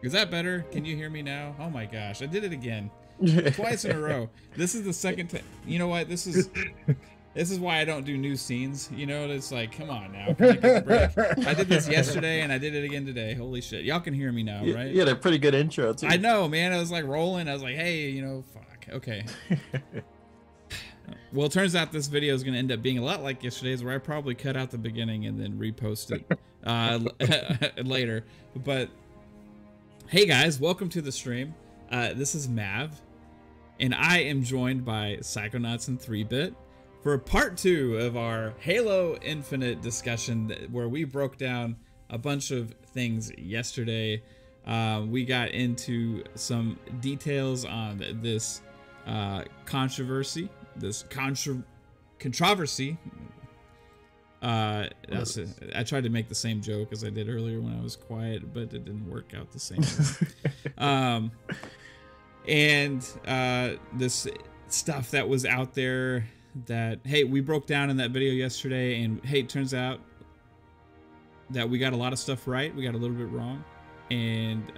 Is that better? Can you hear me now? Oh my gosh, I did it again. Twice in a row. This is the second time. You know what? This is why I don't do new scenes. You know, it's like, come on now. Can I get a break? I did this yesterday and I did it again today. Holy shit. Y'all can hear me now, right? You had a pretty good intro too. I know, man. I was like rolling. I was like, hey, you know, fuck. Okay. Well, it turns out this video is going to end up being a lot like yesterday's, where I probably cut out the beginning and then repost it later. But hey guys, welcome to the stream. This is Mav, and I am joined by Psychonauts and 3-Bit for part 2 of our Halo Infinite discussion, where we broke down a bunch of things yesterday. We got into some details on this controversy. Controversy. I tried to make the same joke as I did earlier when I was quiet, but it didn't work out the same way. And this stuff that was out there that, hey, we broke down in that video yesterday, and hey, it turns out that we got a lot of stuff right. We got a little bit wrong. And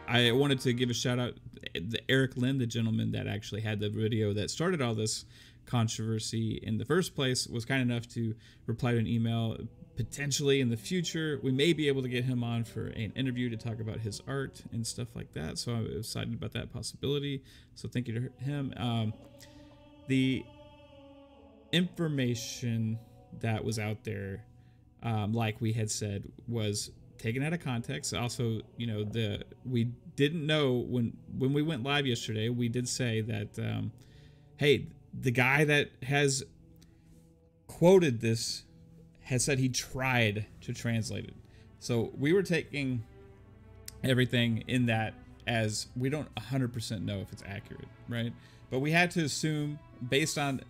I wanted to give a shout out to Eric Lynn, the gentleman that actually had the video that started all this controversy in the first place, was kind enough to reply to an email. Potentially in the future, we may be able to get him on for an interview to talk about his art and stuff like that. So I was excited about that possibility. So thank you to him. The information that was out there, like we had said, was taken out of context. Also, you know, we didn't know when we went live yesterday, we did say that, hey, the guy that has quoted this has said he tried to translate it. So we were taking everything in that as we don't 100% know if it's accurate, right? But we had to assume, based on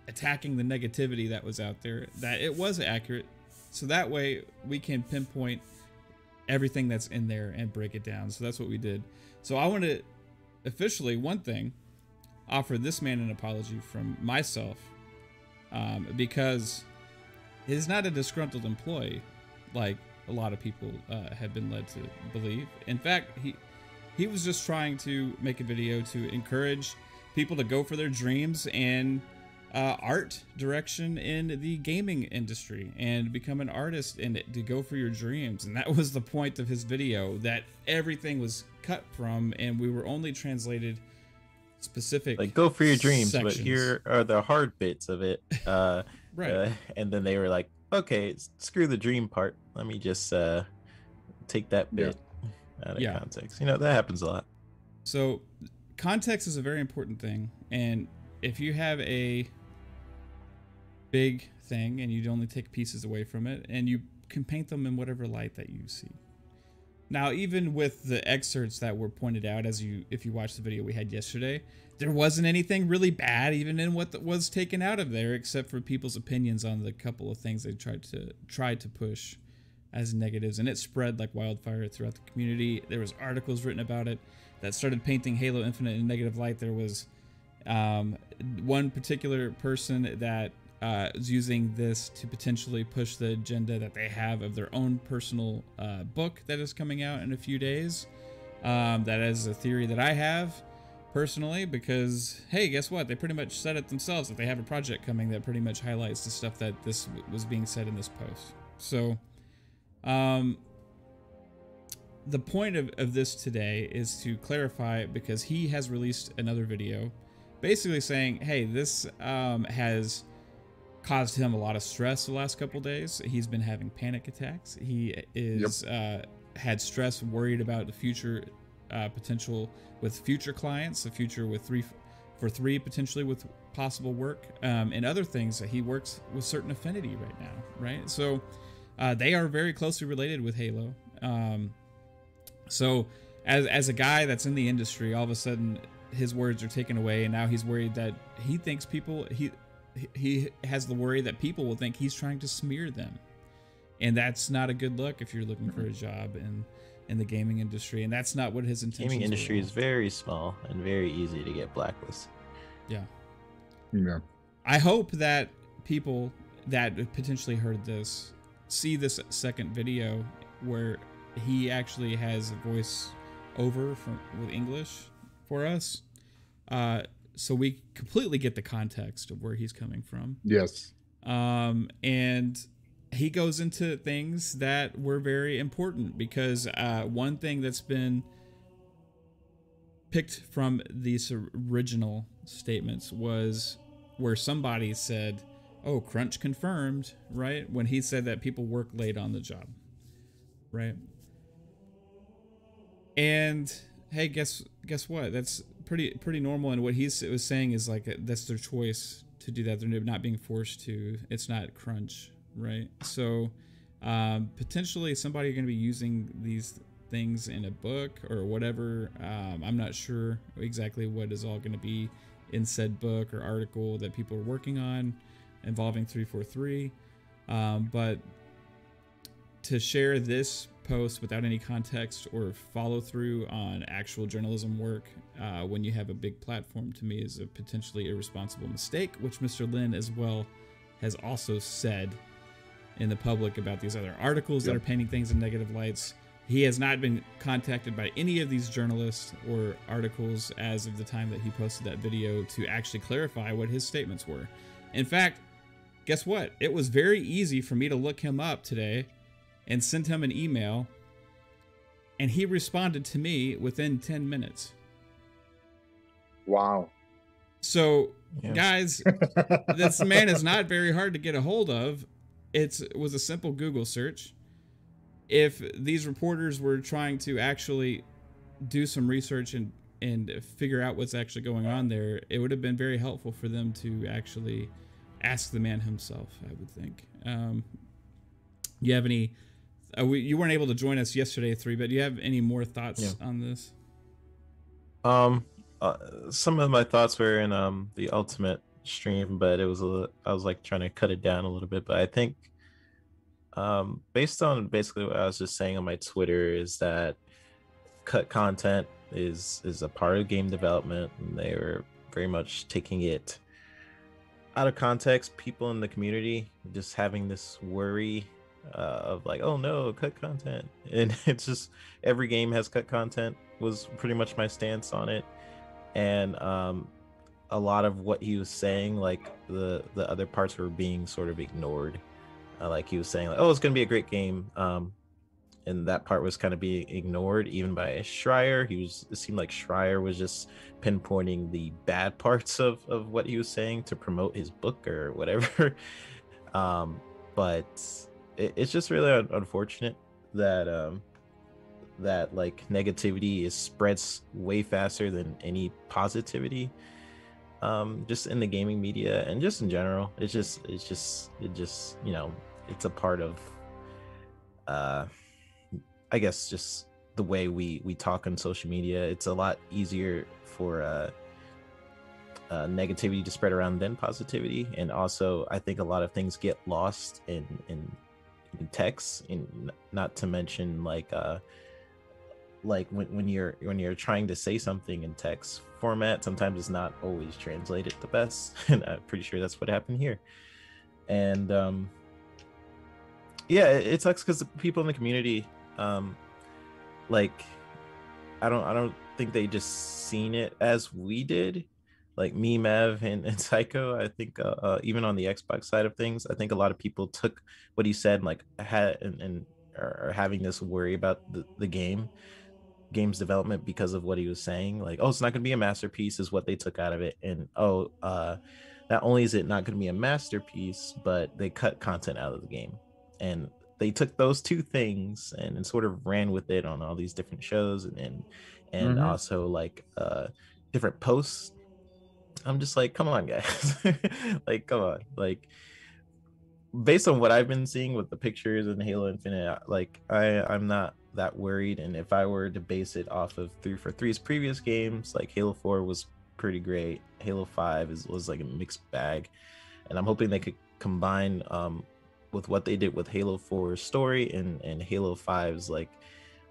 attacking the negativity that was out there, that it was accurate. So that way we can pinpoint everything that's in there and break it down. So that's what we did. So I want to officially, one thing, offer this man an apology from myself, because he's not a disgruntled employee like a lot of people have been led to believe. In fact, he was just trying to make a video to encourage people to go for their dreams and art direction in the gaming industry and become an artist and to go for your dreams. And that was the point of his video, that everything was cut from, and we were only translated specific, like, go for your dreams sections. But here are the hard bits of it. Right. And then they were like, okay, screw the dream part, let me just take that bit out of context. You know, that happens a lot. So context is a very important thing, and if you have a big thing and you only take pieces away from it, and you can paint them in whatever light that you see. Now, even with the excerpts that were pointed out, if you watch the video we had yesterday, there wasn't anything really bad even in what was taken out of there, except for people's opinions on the couple of things they tried to push as negatives, and it spread like wildfire throughout the community. There was articles written about it that started painting Halo Infinite in negative light. There was one particular person that is using this to potentially push the agenda that they have of their own personal book that is coming out in a few days. That is a theory that I have personally, because, hey, guess what? They pretty much said it themselves that they have a project coming that pretty much highlights the stuff that this was being said in this post. So the point of this today is to clarify, because he has released another video basically saying, hey, this has caused him a lot of stress the last couple days. He's been having panic attacks. He is had stress, worried about the future potential with future clients, the future with three potentially with possible work, and other things. That he works with certain affinity right now, right? So they are very closely related with Halo. So as a guy that's in the industry, all of a sudden his words are taken away, and now he's worried that he thinks he has the worry that people will think he's trying to smear them, and that's not a good look if you're looking for a job in the gaming industry, and that's not what his intentions Gaming industry were. is very small and very easy to get blacklisted. Yeah. I hope that people that potentially heard this see this second video where he actually has a voice over with English for us. So we completely get the context of where he's coming from. Yes. And he goes into things that were very important because one thing that's been picked from these original statements was where somebody said, "Oh, crunch confirmed," right? When he said that people work late on the job, right? And hey, guess what? That's pretty normal. And what he was saying is like that's their choice to do that. They're not being forced to. It's not crunch, right? So potentially somebody going to be using these things in a book or whatever. I'm not sure exactly what is all going to be in said book or article that people are working on involving 343. But to share this post without any context or follow through on actual journalism work when you have a big platform, to me is a potentially irresponsible mistake, which Mr. Lin as well has also said in the public about these other articles that are painting things in negative lights. He has not been contacted by any of these journalists or articles as of the time that he posted that video to actually clarify what his statements were. In fact, guess what? It was very easy for me to look him up today and send him an email, and he responded to me within 10 minutes. Wow. So, guys, this man is not very hard to get a hold of. It was a simple Google search. If these reporters were trying to actually do some research and figure out what's actually going on there, it would have been very helpful for them to actually ask the man himself, I would think. You have any... you weren't able to join us yesterday, 3, but do you have any more thoughts on this? Some of my thoughts were in the ultimate stream, but I was like trying to cut it down a little bit. But I think based on basically what I was just saying on my Twitter is that cut content is a part of game development, and they were very much taking it out of context. People in the community just having this worry of like, oh no, cut content, and it's just every game has cut content was pretty much my stance on it. And a lot of what he was saying, like the other parts were being sort of ignored. Like he was saying like, oh, it's gonna be a great game, and that part was kind of being ignored even by Schreier. It seemed like Schreier was just pinpointing the bad parts of what he was saying to promote his book or whatever. But it's just really unfortunate that that like negativity spreads way faster than any positivity, just in the gaming media and just in general. It just you know, it's a part of I guess just the way we talk on social media. It's a lot easier for negativity to spread around than positivity, and also I think a lot of things get lost in text, and not to mention like when you're trying to say something in text format, sometimes it's not always translated the best, and I'm pretty sure that's what happened here. And yeah, it sucks because the people in the community, like I don't think they just seen it as we did, like me, Mav, and Psycho. I think even on the Xbox side of things, I think a lot of people took what he said and like had and are having this worry about the game's development because of what he was saying. Like, oh, it's not going to be a masterpiece is what they took out of it. And not only is it not going to be a masterpiece, but they cut content out of the game. And they took those two things and sort of ran with it on all these different shows and also like different posts. I'm just like, come on, guys. Like, come on. Like, based on what I've been seeing with the pictures and Halo Infinite, like I'm not that worried. And if I were to base it off of 343's previous games, like Halo 4 was pretty great. Halo 5 was like a mixed bag, and I'm hoping they could combine with what they did with Halo 4's story and Halo 5's like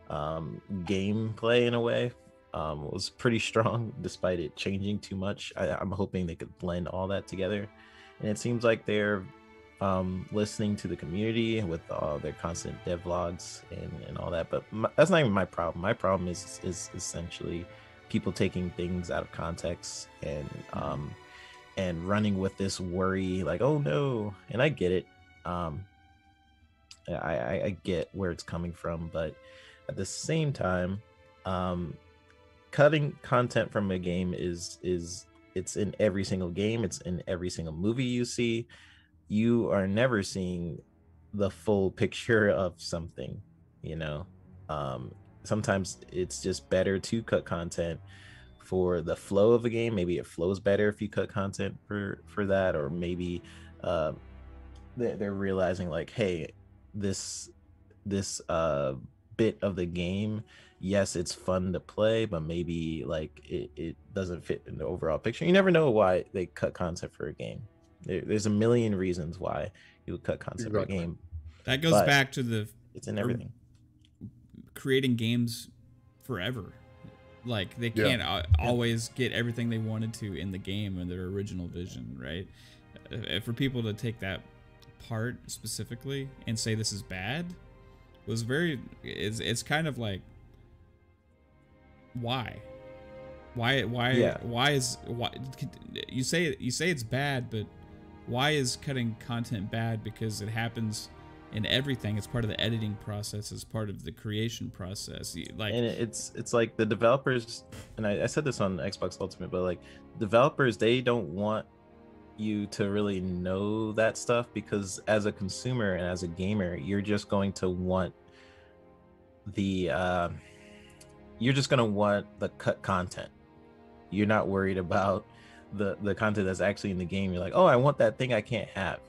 gameplay in a way. Was pretty strong despite it changing too much. I'm hoping they could blend all that together, and it seems like they're listening to the community with all their constant devlogs and all that. But that's not even my problem. My problem is essentially people taking things out of context and running with this worry, like, oh no. And I get it. I get where it's coming from, but at the same time, cutting content from a game is it's in every single game. It's in every single movie you see. You are never seeing the full picture of something, you know. Sometimes it's just better to cut content for the flow of a game. Maybe it flows better if you cut content for that, or maybe they're realizing like, hey, this bit of the game, yes, it's fun to play, but maybe like it doesn't fit in the overall picture. You never know why they cut content for a game. There's a million reasons why you would cut content for a game. That goes back to it's in everything. Creating games forever. Like they can't always get everything they wanted to in the game or their original vision, right? For people to take that part specifically and say this is bad was it's kind of like, why you say it's bad, but why is cutting content bad? Because it happens in everything. It's part of the editing process. It's part of the creation process. Like, and it's like the developers, and I said this on Xbox Ultimate, but like developers, they don't want you to really know that stuff, because as a consumer and as a gamer, you're just going to want the cut content. You're not worried about the content that's actually in the game. You're like, oh, I want that thing I can't have.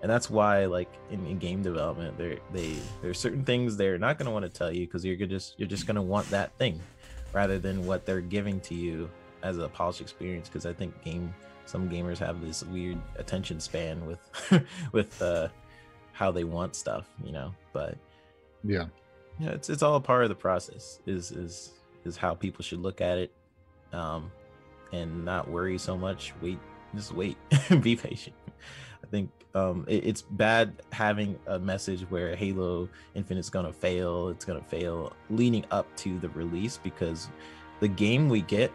And that's why, like in game development, there's certain things they're not going to want to tell you, because you're just going to want that thing rather than what they're giving to you as a polished experience. Because I think some gamers have this weird attention span with how they want stuff, you know. But yeah, it's all a part of the process. Is how people should look at it, and not worry so much. Just wait, be patient. I think it's bad having a message where Halo Infinite's gonna fail. It's gonna fail leading up to the release, because the game we get,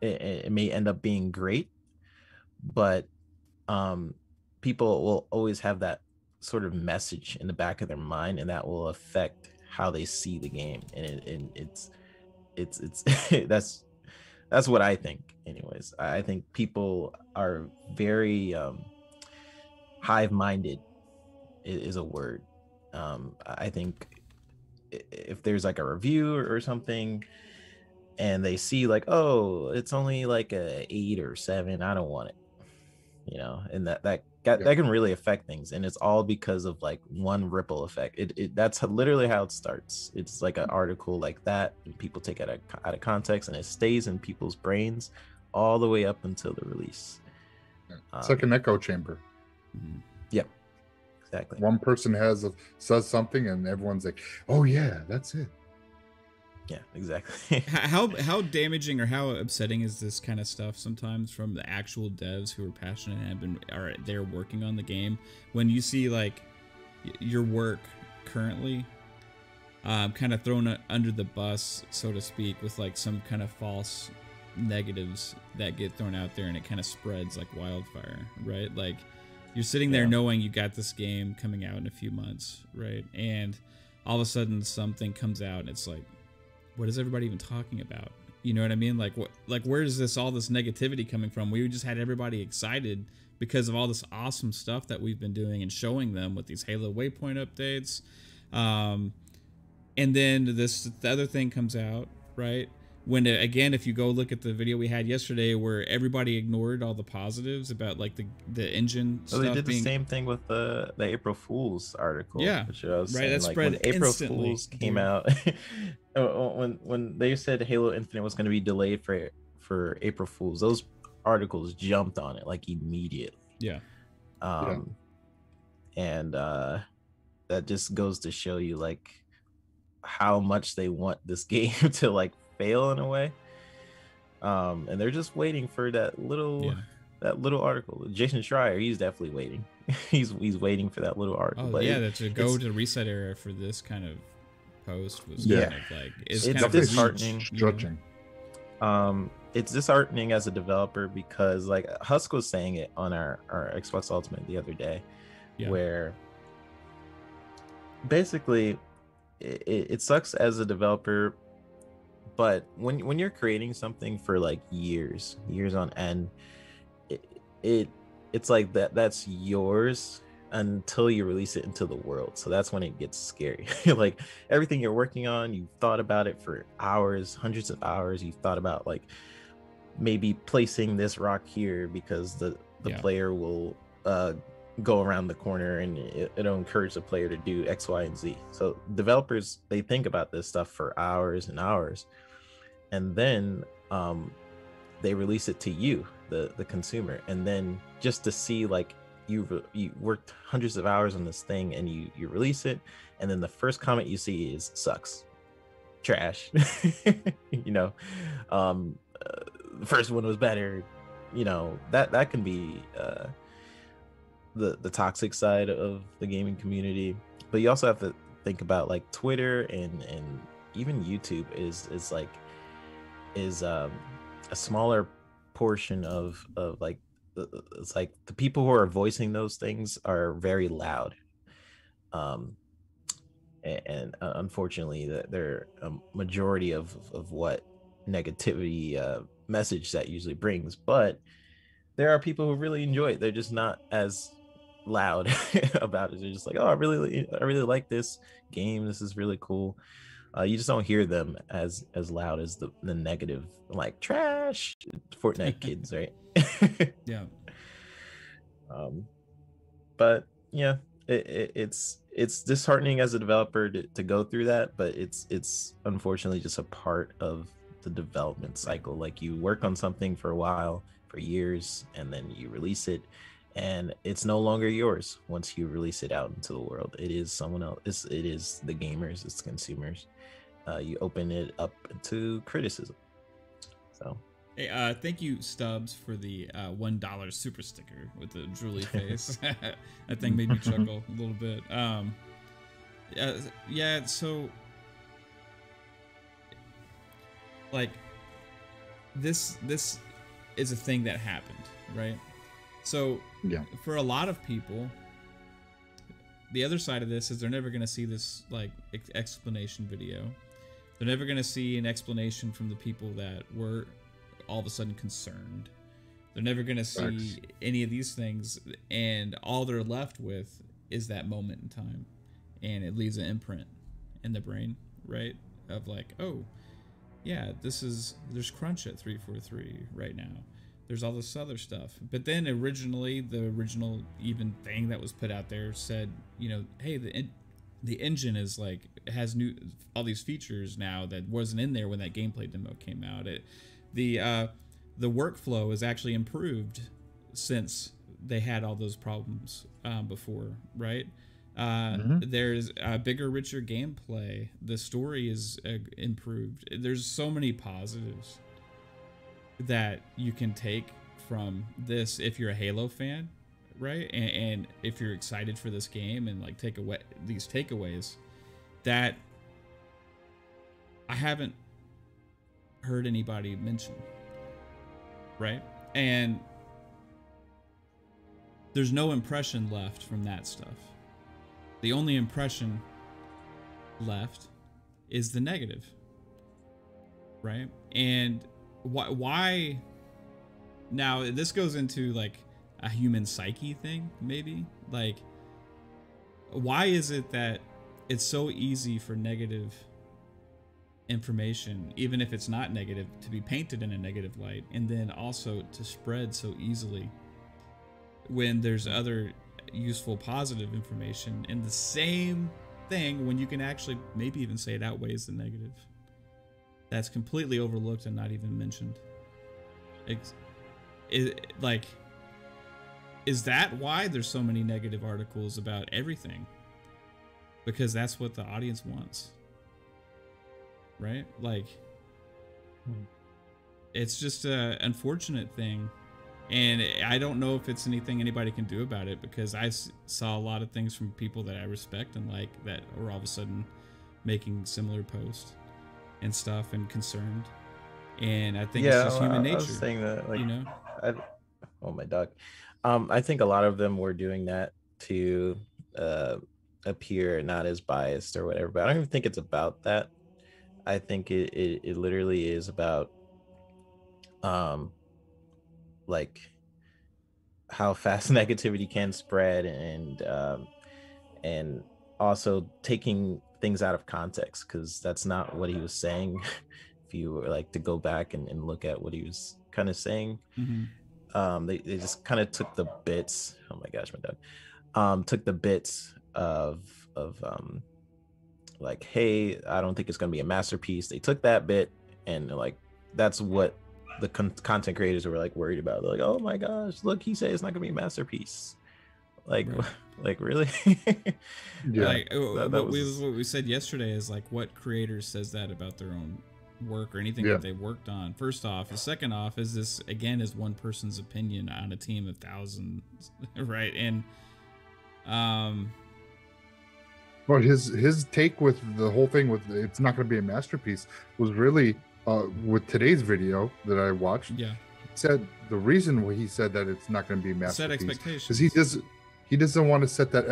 it may end up being great, but people will always have that sort of message in the back of their mind, and that will affect how they see the game. And it's that's what I think. Anyways, I think people are very hive-minded is a word. I think if there's like a review or something, and they see like, oh, it's only like a 8 or 7, I don't want it, you know. And that can really affect things, and it's all because of like one ripple effect. That's literally how it starts. It's like an article like that, and people take it out of context, and it stays in people's brains all the way up until the release. It's like an echo chamber. Yeah, exactly. One person says something, and everyone's like, "Oh yeah, that's it." Yeah, exactly. How damaging or how upsetting is this kind of stuff sometimes from the actual devs who are passionate and are there working on the game, when you see like your work currently kind of thrown under the bus, so to speak, with like some kind of false negatives that get thrown out there, and it kind of spreads like wildfire, right? Like you're sitting there knowing you got this game coming out in a few months, right? And all of a sudden something comes out and it's like, what is everybody even talking about? You know what I mean? Like where is all this negativity coming from? We just had everybody excited because of all this awesome stuff that we've been doing and showing them with these Halo Waypoint updates. And then the other thing comes out, right? When again, if you go look at the video we had yesterday, where everybody ignored all the positives about like the engine stuff. They did the same thing with the April Fool's article. Yeah, which I was right. Saying, That like, spread when April instantly. Fool's came out. when they said Halo Infinite was going to be delayed for April Fool's, those articles jumped on it like immediately. Yeah. And that just goes to show you like how much they want this game to like fail in a way, and they're just waiting for that little that little article. Jason Schreier, he's definitely waiting. he's waiting for that little article. Oh but yeah, to go to the reset era for this kind of post was Yeah. kind of like It's kind of disheartening. Stretching. It's disheartening as a developer because like Husk was saying it on our Xbox Ultimate the other day, where basically it sucks as a developer, but when you're creating something for like years on end, it's like that's yours until you release it into the world. So that's when it gets scary. Like everything you're working on, you've thought about it for hours, hundreds of hours. You've thought about like maybe placing this rock here because the player will go around the corner and it'll encourage the player to do X, Y, and Z. So developers, they think about this stuff for hours and hours, and then they release it to you, the consumer, and then just to see like you worked hundreds of hours on this thing and you release it, and then the first comment you see is sucks, trash. The first one was better. That can be the toxic side of the gaming community. But you also have to think about like Twitter and even YouTube is a smaller portion of like it's like the people who are voicing those things are very loud, and unfortunately they're a majority of what negativity message that usually brings. But there are people who really enjoy it. They're just not as loud about it. They're just like, oh, I really like this game, this is really cool. You just don't hear them as loud as the negative, like trash Fortnite kids, right? Yeah. But yeah, it's disheartening as a developer to go through that, but it's unfortunately just a part of the development cycle. Like you work on something for a while, for years, and then you release it, and it's no longer yours once you release it out into the world. It is someone else. It is the gamers, it's the consumers. You open it up to criticism. So hey, thank you Stubbs for the $1 super sticker with the drooly face. That thing made me chuckle a little bit. Yeah, so like this is a thing that happened, right? So yeah, for a lot of people, the other side of this is they're never going to see this like explanation video. They're never going to see an explanation from the people that were all of a sudden concerned. They're never going to see any of these things, and all they're left with is that moment in time, and it leaves an imprint in the brain, right? Of like, oh yeah, there's crunch at 343 right now. There's all this other stuff. But then the original even thing that was put out there said, hey, the engine is like, it has all these features now that wasn't in there when that gameplay demo came out. The workflow is actually improved since they had all those problems before, right? There's a bigger, richer gameplay. The story is improved. There's so many positives that you can take from this if you're a Halo fan, right? And if you're excited for this game and like take away these takeaways that I haven't heard anybody mention, right? And there's no impression left from that stuff. The only impression left is the negative, right? And why now this goes into like a human psyche thing, maybe. Like, why is it that it's so easy for negative information, even if it's not negative, to be painted in a negative light, and then also to spread so easily when there's other useful positive information in the same thing, when you can actually maybe even say it outweighs the negative? That's completely overlooked and not even mentioned. Is that why there's so many negative articles about everything? Because that's what the audience wants, right? Like, it's just a unfortunate thing And I don't know if it's anything anybody can do about it, because I saw a lot of things from people that I respect and like that are all of a sudden making similar posts and stuff and concerned. And I think it's just human nature. I was saying that, like, you know, oh my dog. I think a lot of them were doing that to appear not as biased or whatever, but I don't even think it's about that. I think it literally is about like how fast negativity can spread, and also taking things out of context, because that's not what he was saying. If you were like to go back and look at what he was kind of saying, they just kind of took the bits. Oh my gosh, my dog. Took the bits of like, hey, I don't think it's gonna be a masterpiece. They took that bit and like that's what the content creators were like worried about. They're like, oh my gosh, look, he said it's not gonna be a masterpiece. Like, right. Like really? Yeah. Like what we said yesterday is like, what creator says that about their own work or anything that they worked on? First off, and second off, is this again is one person's opinion on a team of thousands, right? And well, his take with the whole thing with it's not going to be a masterpiece was really with today's video that I watched. Yeah, he said the reason why he said that it's not going to be a masterpiece set expectations, because he doesn't want to set that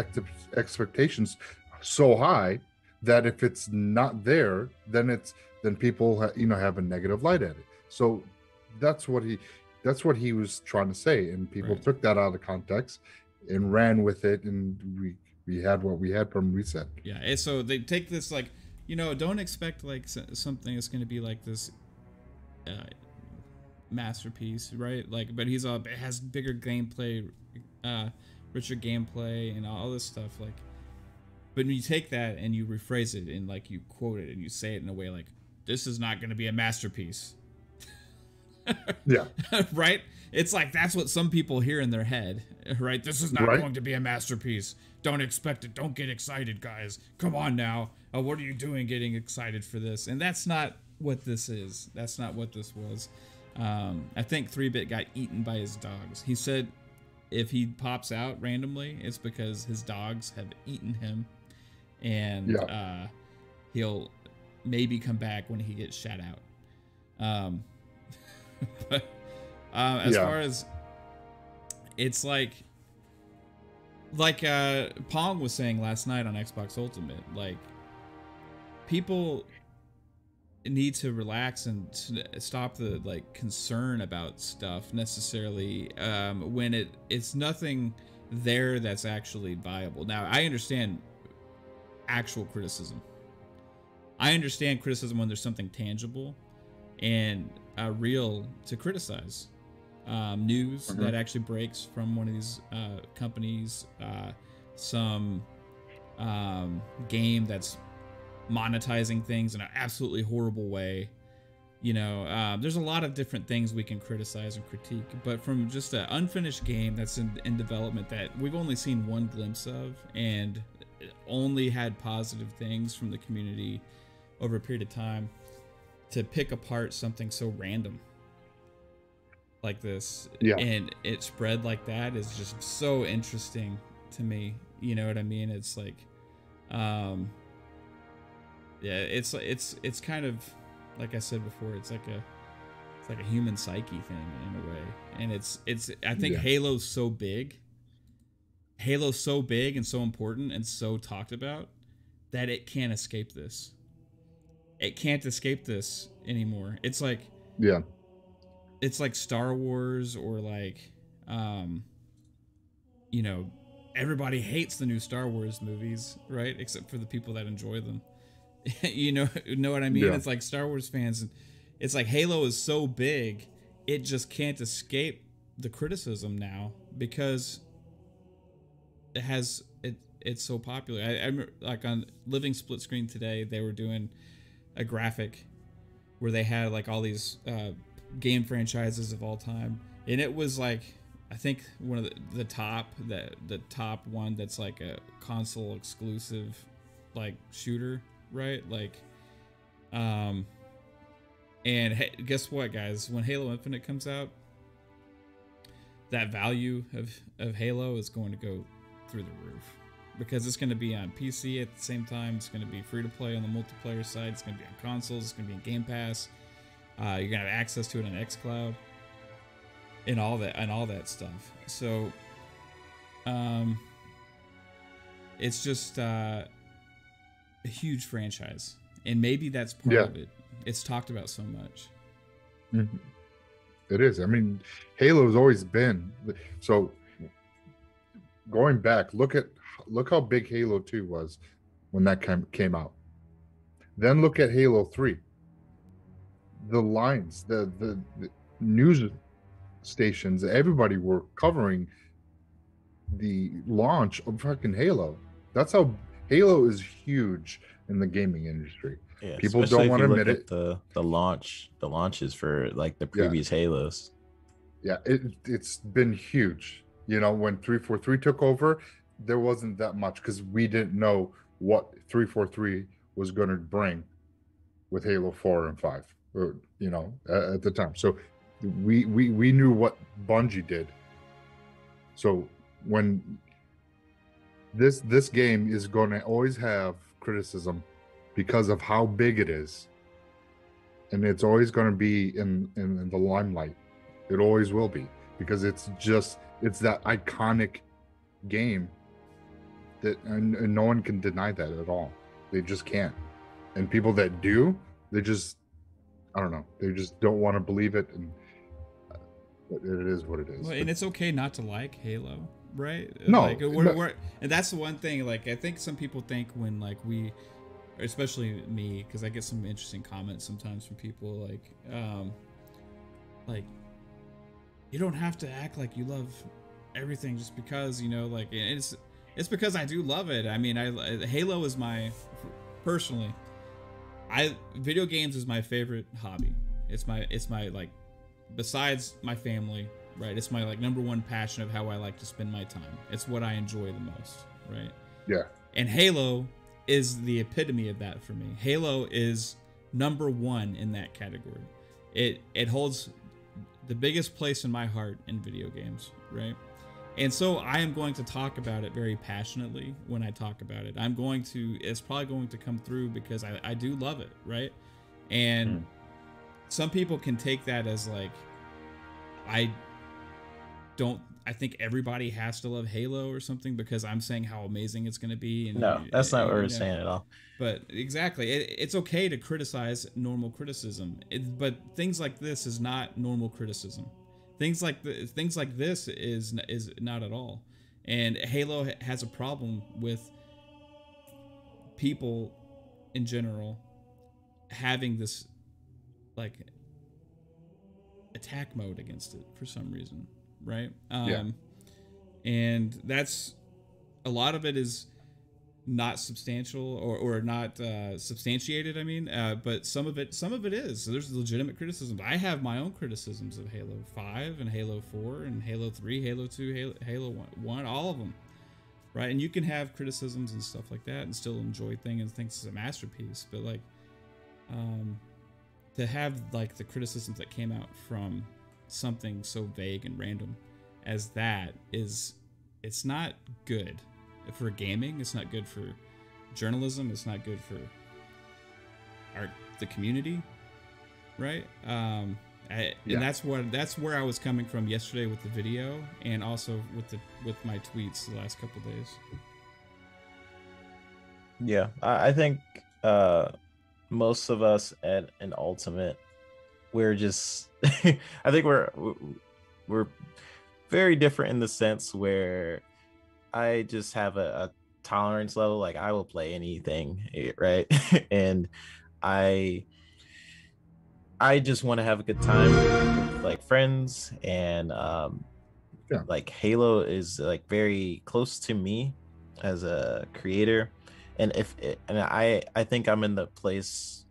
expectations so high that if it's not there, then people have a negative light at it. So that's what he was trying to say, and people took that out of context and ran with it, and we had what we had from reset. Yeah, and so they take this like, don't expect like something that's going to be like this masterpiece, right? Like, but it has bigger gameplay, richer gameplay, and all this stuff. Like, but when you take that and you rephrase it and like you quote it and you say it in a way like, this is not going to be a masterpiece. Yeah. Right? It's like that's what some people hear in their head, right? This is not going to be a masterpiece. Don't expect it. Don't get excited, guys. Come on now. What are you doing getting excited for this? And that's not what this is. That's not what this was. I think 3-Bit got eaten by his dogs. He said if he pops out randomly, it's because his dogs have eaten him. And he'll maybe come back when he gets shot out. But as far as it's like Pong was saying last night on Xbox Ultimate, like people need to relax and stop the like concern about stuff necessarily when it's nothing there that's actually viable. Now I understand actual criticism. I understand criticism when there's something tangible and real to criticize. News that actually breaks from one of these companies, some game that's monetizing things in an absolutely horrible way. There's a lot of different things we can criticize and critique, but from just an unfinished game that's in development that we've only seen one glimpse of and only had positive things from the community over a period of time, to pick apart something so random like this and it spread like that is just so interesting to me. You know what I mean? It's like it's kind of like I said before, it's like a human psyche thing in a way. And it's I think Halo's so big and so important and so talked about that it can't escape this. It can't escape this anymore. It's like it's like Star Wars or like everybody hates the new Star Wars movies, right? Except for the people that enjoy them. know what I mean? It's like Star Wars fans, it's like Halo is so big, it just can't escape the criticism now because it's so popular. I remember like on Living Split Screen today, they were doing a graphic where they had like all these game franchises of all time, and it was like I think one of the top one that's like a console exclusive like shooter, right? Like and guess what, guys, when Halo Infinite comes out, that value of Halo is going to go through the roof, because it's going to be on PC at the same time. It's going to be free to play on the multiplayer side. It's going to be on consoles. It's going to be in Game Pass. You're going to have access to it on xCloud and all that stuff. So it's just a huge franchise, and maybe that's part of it. It's talked about so much. Mm-hmm. It is. I mean, Halo's always been so. Going back, look how big Halo 2 was when that came out. Then look at Halo 3. The lines, the news stations, everybody were covering the launch of fucking Halo. That's how Halo is huge in the gaming industry. Yeah, people don't want to admit it. The launches for like the previous Halos. Yeah, it's been huge. You know, when 343 took over, there wasn't that much because we didn't know what 343 was going to bring with Halo 4 and 5, or, you know, at the time. So we knew what Bungie did. So when this game is going to always have criticism because of how big it is, and it's always going to be in the limelight. It always will be, because it's that iconic game that and no one can deny that at all. They just can't. And people that do, they just, I don't know, they just don't want to believe it. And it is what it is. Well, and it's okay not to like Halo, right? No, like, we're and that's the one thing. Like, I think some people think when like we, especially me, because I get some interesting comments sometimes from people like you don't have to act like you love everything just because, you know, like, it's because I do love it. I mean, Halo is personally, video games is my favorite hobby. It's my like, besides my family, right? It's my like number one passion of how I like to spend my time. It's what I enjoy the most, right? Yeah. And Halo is the epitome of that for me. Halo is number one in that category. It holds the biggest place in my heart in video games, right? And so I am going to talk about it very passionately when I talk about it. It's probably going to come through because I do love it, right? And some people can take that as like, I think everybody has to love Halo or something because I'm saying how amazing it's going to be. And, no, that's not what we're saying at all. But exactly, it's okay to criticize normal criticism, but things like this is not normal criticism. Things like this is not at all. And Halo has a problem with people in general having this like attack mode against it for some reason, right? And that's a lot of it is not substantial or not substantiated. I mean, but some of it is. So there's legitimate criticisms. I have my own criticisms of Halo 5 and Halo 4 and Halo 3, Halo 2, Halo 1, all of them, right? And you can have criticisms and stuff like that and still enjoy things and think it's a masterpiece. But like, to have like the criticisms that came out from something so vague and random as that it's not good for gaming. It's not good for journalism. It's not good for the community, right? And that's where I was coming from yesterday with the video, and also with my tweets the last couple of days. Yeah, I think most of us at an Ultimate, we're just I think we're very different in the sense where I just have a tolerance level. Like, I will play anything, right? And I just want to have a good time with like friends, and like Halo is like very close to me as a creator. And I think I'm in the place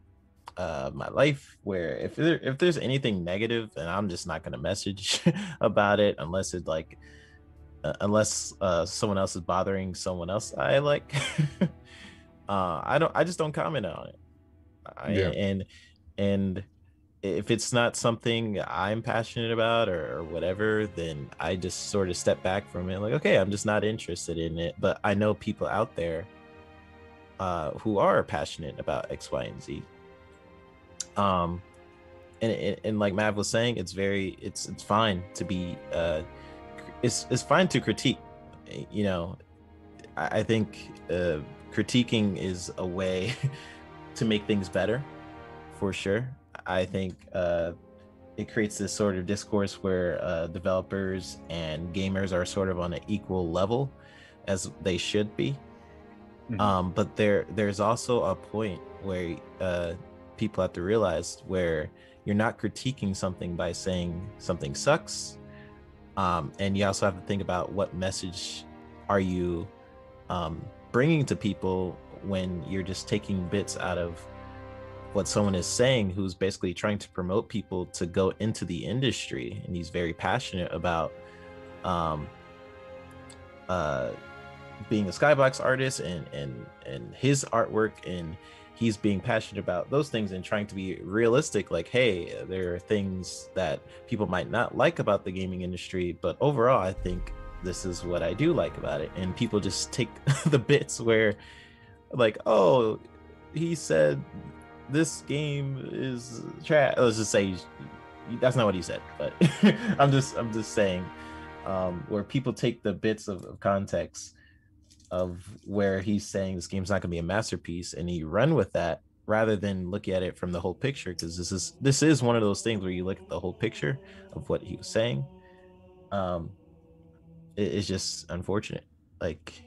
my life where if there's anything negative, then I'm just not gonna message about it unless it like unless someone else is bothering someone else I like. I just don't comment on it. And if it's not something I'm passionate about or whatever, then I just sort of step back from it. Like, okay, I'm just not interested in it. But I know people out there who are passionate about X, Y, and Z. And like Mav was saying, it's fine to be it's fine to critique. You know, I think critiquing is a way to make things better, for sure. I think it creates this sort of discourse where developers and gamers are sort of on an equal level, as they should be. But there's also a point where people have to realize where you're not critiquing something by saying something sucks, and you also have to think about what message are you bringing to people when you're just taking bits out of what someone is saying, who's basically trying to promote people to go into the industry, and he's very passionate about being a skybox artist and his artwork, and he's being passionate about those things and trying to be realistic, like, hey, there are things that people might not like about the gaming industry, but overall I think this is what I do like about it. And people just take the bits where, like, oh, he said this game is trash. Let's just say that's not what he said, but I'm just saying, where people take the bits of context of where he's saying this game's not going to be a masterpiece, and you run with that rather than look at it from the whole picture, because this is one of those things where you look at the whole picture of what he was saying. It's just unfortunate, like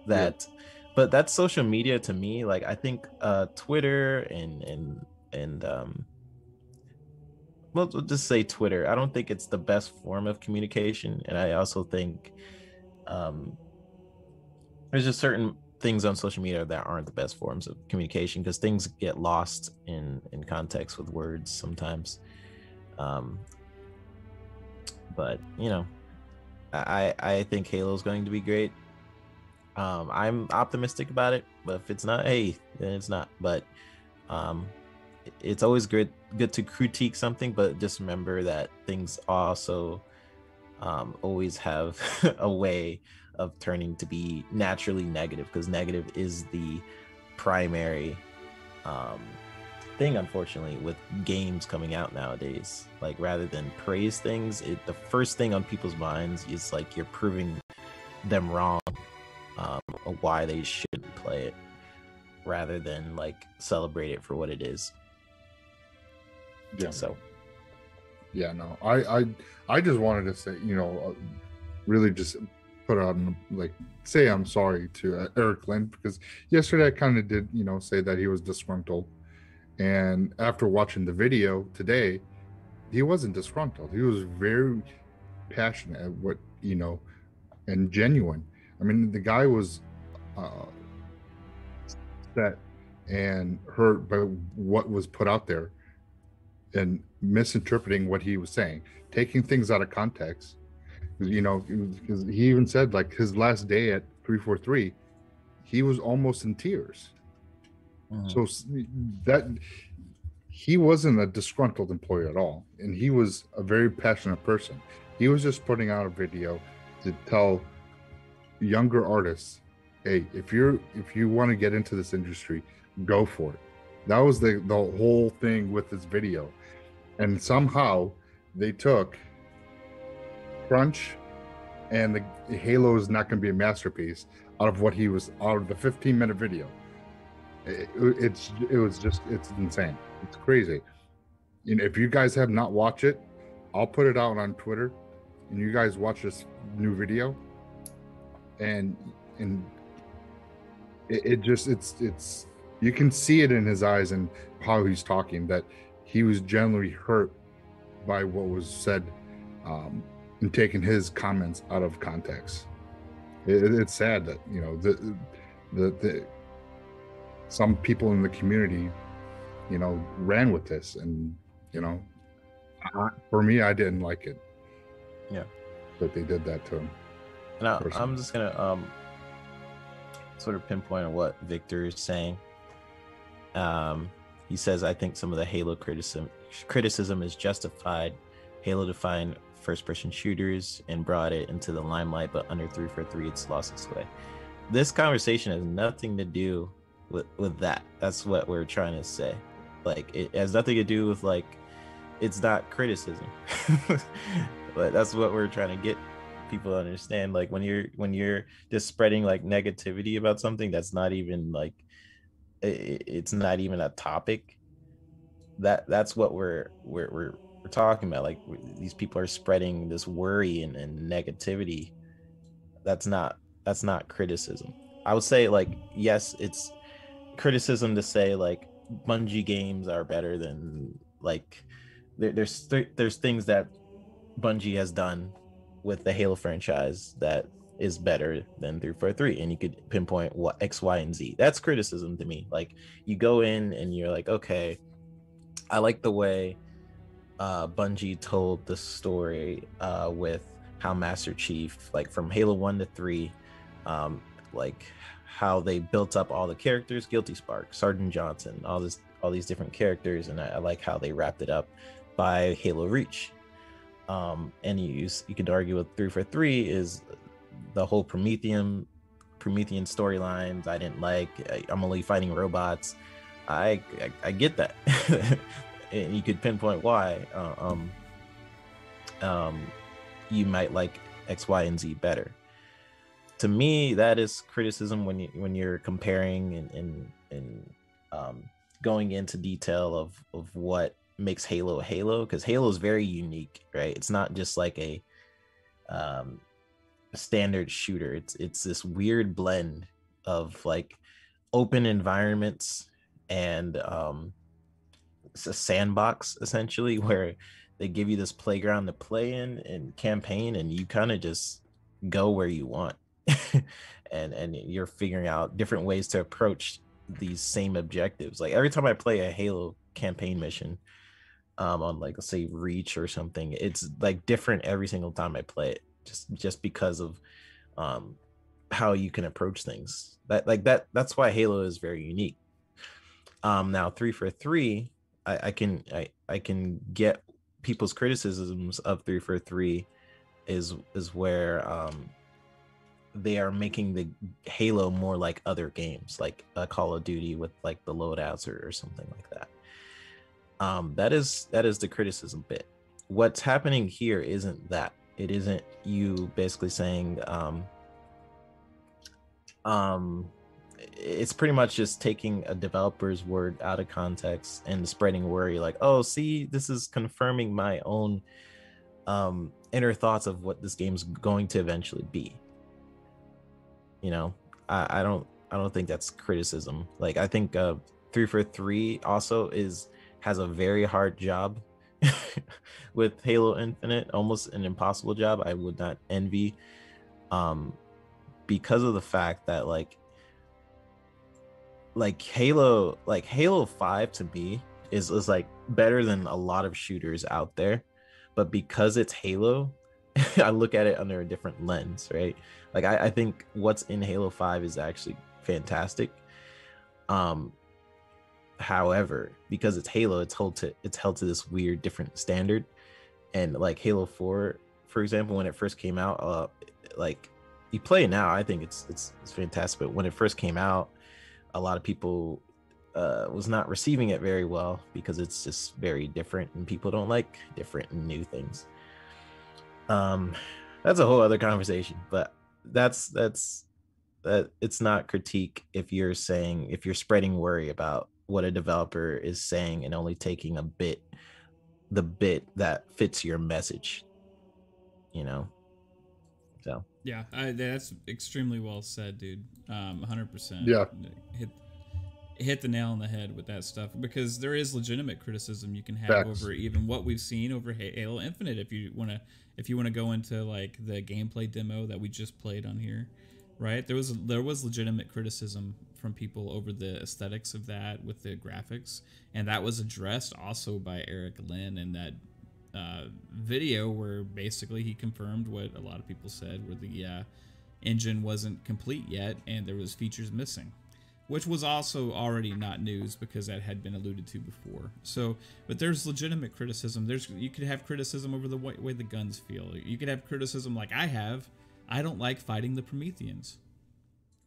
that. Yeah. But that's social media to me. Like, I think Twitter and well, we'll just say Twitter, I don't think it's the best form of communication, and I also think there's just certain things on social media that aren't the best forms of communication, because things get lost in context with words sometimes. But you know, I think Halo's going to be great. I'm optimistic about it, but if it's not, hey, then it's not. But it's always good to critique something, but just remember that things also always have a way of turning to be naturally negative, because negative is the primary thing, unfortunately, with games coming out nowadays. Like, rather than praise things, the first thing on people's minds is like you're proving them wrong, why they shouldn't play it, rather than like celebrate it for what it is. Yeah. So yeah, no, I just wanted to say, you know, really just put on, like, say I'm sorry to Eric Lynn, because yesterday I kind of did, you know, say that he was disgruntled, and after watching the video today, he wasn't disgruntled. He was very passionate at what, you know, and genuine. I mean, the guy was upset and hurt by what was put out there and misinterpreting what he was saying, taking things out of context. You know, because he even said, like, his last day at 343, he was almost in tears. So that he wasn't a disgruntled employee at all, and he was a very passionate person. He was just putting out a video to tell younger artists, hey, if you want to get into this industry, go for it. That was the whole thing with this video. And somehow they took crunch and the Halo is not going to be a masterpiece out of the 15-minute video. It's insane. It's crazy. You know, if you guys have not watched it, I'll put it out on Twitter, and you guys watch this new video, and it's you can see it in his eyes and how he's talking, that he was genuinely hurt by what was said, and taking his comments out of context. It's sad that, you know, the some people in the community, you know, ran with this, and, you know, for me, I didn't like it. Yeah, that they did that to him. And I'm just gonna sort of pinpoint on what Victor is saying. He says, I think some of the Halo criticism is justified. Halo defined first-person shooters and brought it into the limelight, but under 343, it's lost its way. This conversation has nothing to do with that. That's what we're trying to say. Like, it has nothing to do with, like, it's not criticism. But that's what we're trying to get people to understand. Like, when you're just spreading like negativity about something that's not even like, it's not even a topic, that's what we're talking about. Like, these people are spreading this worry and negativity. That's not criticism. I would say, like, yes, it's criticism to say like Bungie games are better than, like, there's things that Bungie has done with the Halo franchise that is better than 343, and you could pinpoint what X, Y, and Z. That's criticism to me. Like, you go in and you're like, okay, I like the way Bungie told the story with how Master Chief, like from Halo 1 to 3, like how they built up all the characters, Guilty Spark, Sergeant Johnson, all these different characters, and I like how they wrapped it up by Halo Reach. And you could argue with 343 is the whole Promethean storylines. I didn't like. I'm only fighting robots. I get that. And you could pinpoint why you might like X, Y, and Z better. To me, that is criticism when you're comparing and going into detail of what makes Halo a Halo, because Halo is very unique, right? It's not just like a standard shooter. It's this weird blend of like open environments and it's a sandbox essentially, where they give you this playground to play in and campaign, and you kind of just go where you want. and you're figuring out different ways to approach these same objectives. Like, every time I play a Halo campaign mission on, like, let's say Reach or something, it's like different every single time I play it, just because of how you can approach things. That's why Halo is very unique. Now 343, I can get people's criticisms of 343 is where they are making the Halo more like other games, like a Call of Duty with like the loadouts or something like that. That is the criticism bit. What's happening here isn't that. It isn't you basically saying it's pretty much just taking a developer's word out of context and spreading worry, like, oh, see, this is confirming my own inner thoughts of what this game's going to eventually be. You know, I don't think that's criticism. Like, I think 343 also has a very hard job with Halo Infinite, almost an impossible job. I would not envy, because of the fact that like Halo 5 to me is like better than a lot of shooters out there, but because it's Halo, I look at it under a different lens, right? Like, I think what's in Halo 5 is actually fantastic. However, because it's Halo, it's held to this weird different standard. And like Halo 4, for example, when it first came out, like, you play it now, I think it's fantastic. But when it first came out, a lot of people was not receiving it very well because it's just very different, and people don't like different and new things. That's a whole other conversation, but that's it's not critique if you're spreading worry about what a developer is saying and only taking the bit that fits your message, you know. So yeah, that's extremely well said, dude. 100%. Yeah, hit the nail on the head with that stuff, because there is legitimate criticism you can have facts. over even what we've seen over Halo Infinite. If you want to go into like the gameplay demo that we just played on here, right? There was legitimate criticism from people over the aesthetics of that with the graphics, and that was addressed also by Eric Lynn in that video, where basically he confirmed what a lot of people said, where the engine wasn't complete yet and there was features missing. which was also already not news because that had been alluded to before. So, but there's legitimate criticism. You could have criticism over the way the guns feel. You could have criticism like I have. I don't like fighting the Prometheans.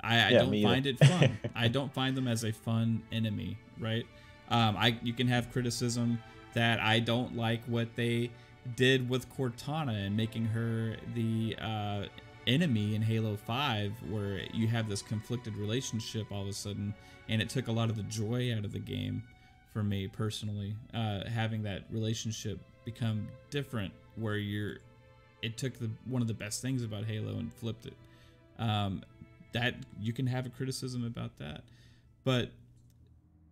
I don't find it fun. I don't find them as a fun enemy, right? You can have criticism that I don't like what they did with Cortana and making her the enemy in Halo 5, where you have this conflicted relationship all of a sudden, and it took a lot of the joy out of the game for me personally, having that relationship become different, where it took one of the best things about Halo and flipped it. That you can have a criticism about that, but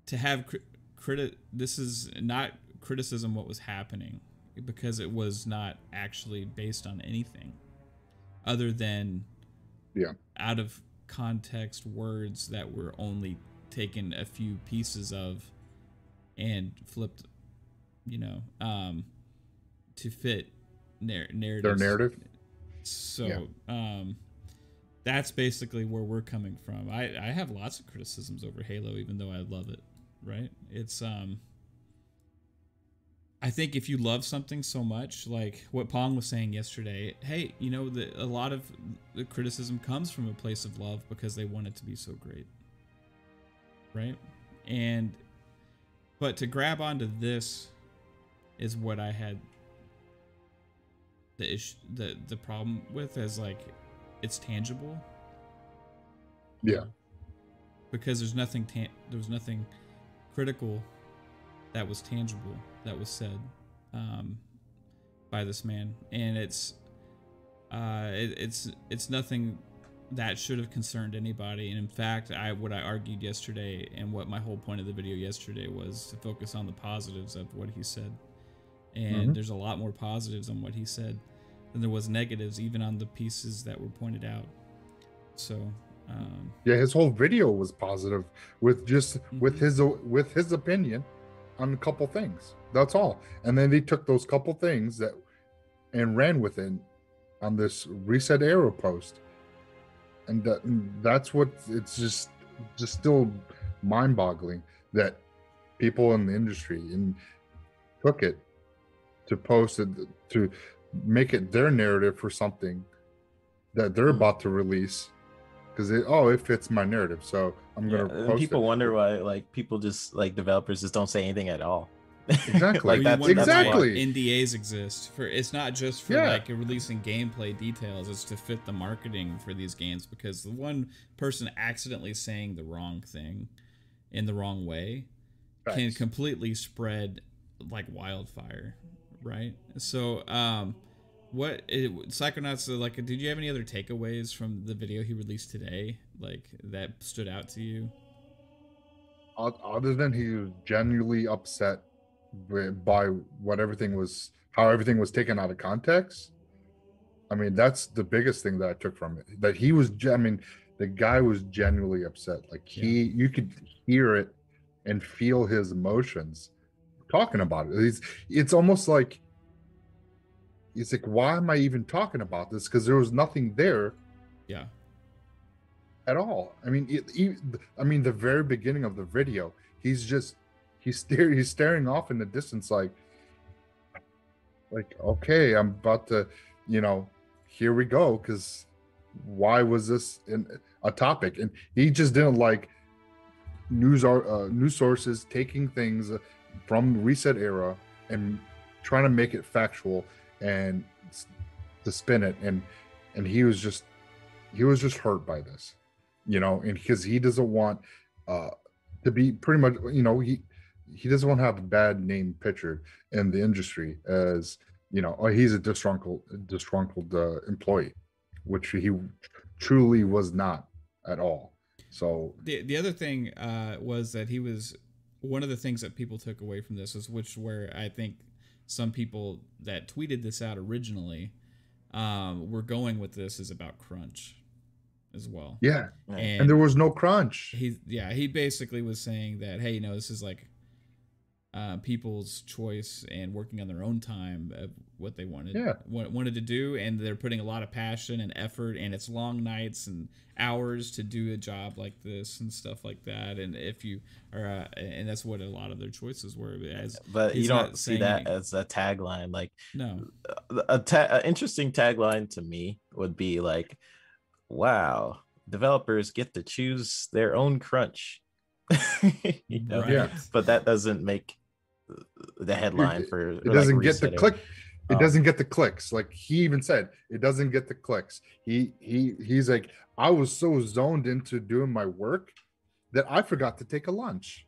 to have this is not criticism what was happening, because it was not actually based on anything other than out of context words that were only taken a few pieces of and flipped, to fit narratives. Their narrative. So that's basically where we're coming from. I have lots of criticisms over Halo, even though I love it, right? It's I think if you love something so much, like what Pong was saying yesterday, hey, a lot of the criticism comes from a place of love because they want it to be so great, right? But to grab onto this is what I had the problem with, as like it's tangible. Yeah. Because there was nothing critical that was tangible that was said by this man, and it's nothing that should have concerned anybody. And in fact, what I argued yesterday, and what my whole point of the video yesterday was, to focus on the positives of what he said. And there's a lot more positives on what he said than there was negatives, even on the pieces that were pointed out. So his whole video was positive with just with his opinion on a couple things. That's all. And then they took those couple things and ran with it on this Reset Era post. And that's what it's just still mind-boggling that people in the industry took it to post it, to make it their narrative for something that they're about to release, because it fits my narrative, so I'm gonna post people it. Wonder why, like, people just, like, developers just don't say anything at all. Exactly. Like that's exactly. NDAs exist for, it's not just for like releasing gameplay details, it's to fit the marketing for these games, because the one person accidentally saying the wrong thing in the wrong way can completely spread like wildfire, right? So Psychonauts, like, did you have any other takeaways from the video he released today, like, that stood out to you? Other than he was genuinely upset by how everything was taken out of context. I mean, that's the biggest thing that I took from it. That the guy was genuinely upset. Like you could hear it and feel his emotions talking about it. It's almost like he's like, why am I even talking about this? Because there was nothing there. Yeah. At all. I mean, the very beginning of the video, he's staring off in the distance, like, okay, I'm about to, here we go. Because why was this a topic? And he just didn't like news sources taking things from Reset Era and trying to make it factual and to spin it. And he was just hurt by this. And because he doesn't want to be pretty much, he doesn't want to have a bad name pictured in the industry as, he's a disgruntled employee, which he truly was not at all. So the other thing was that he was, one of the things that people took away from this was, where I think some people that tweeted this out originally were going with this, is about crunch as well. Yeah. And there was no crunch. He basically was saying that, hey, this is like, people's choice and working on their own time of what they wanted Yeah. wanted to do, and they're putting a lot of passion and effort, and it's long nights and hours to do a job like this and stuff like that. And if you are and that's what a lot of their choices were. But you he's don't not see saying that any- as a tagline. Like no. a interesting tagline to me would be like, wow, developers get to choose their own crunch. You know? Right. Yeah. But that doesn't make the headline for It doesn't like get the resetting. click. It doesn't get the clicks. Like he even said, it doesn't get the clicks. He's like, I was so zoned into doing my work that I forgot to take a lunch.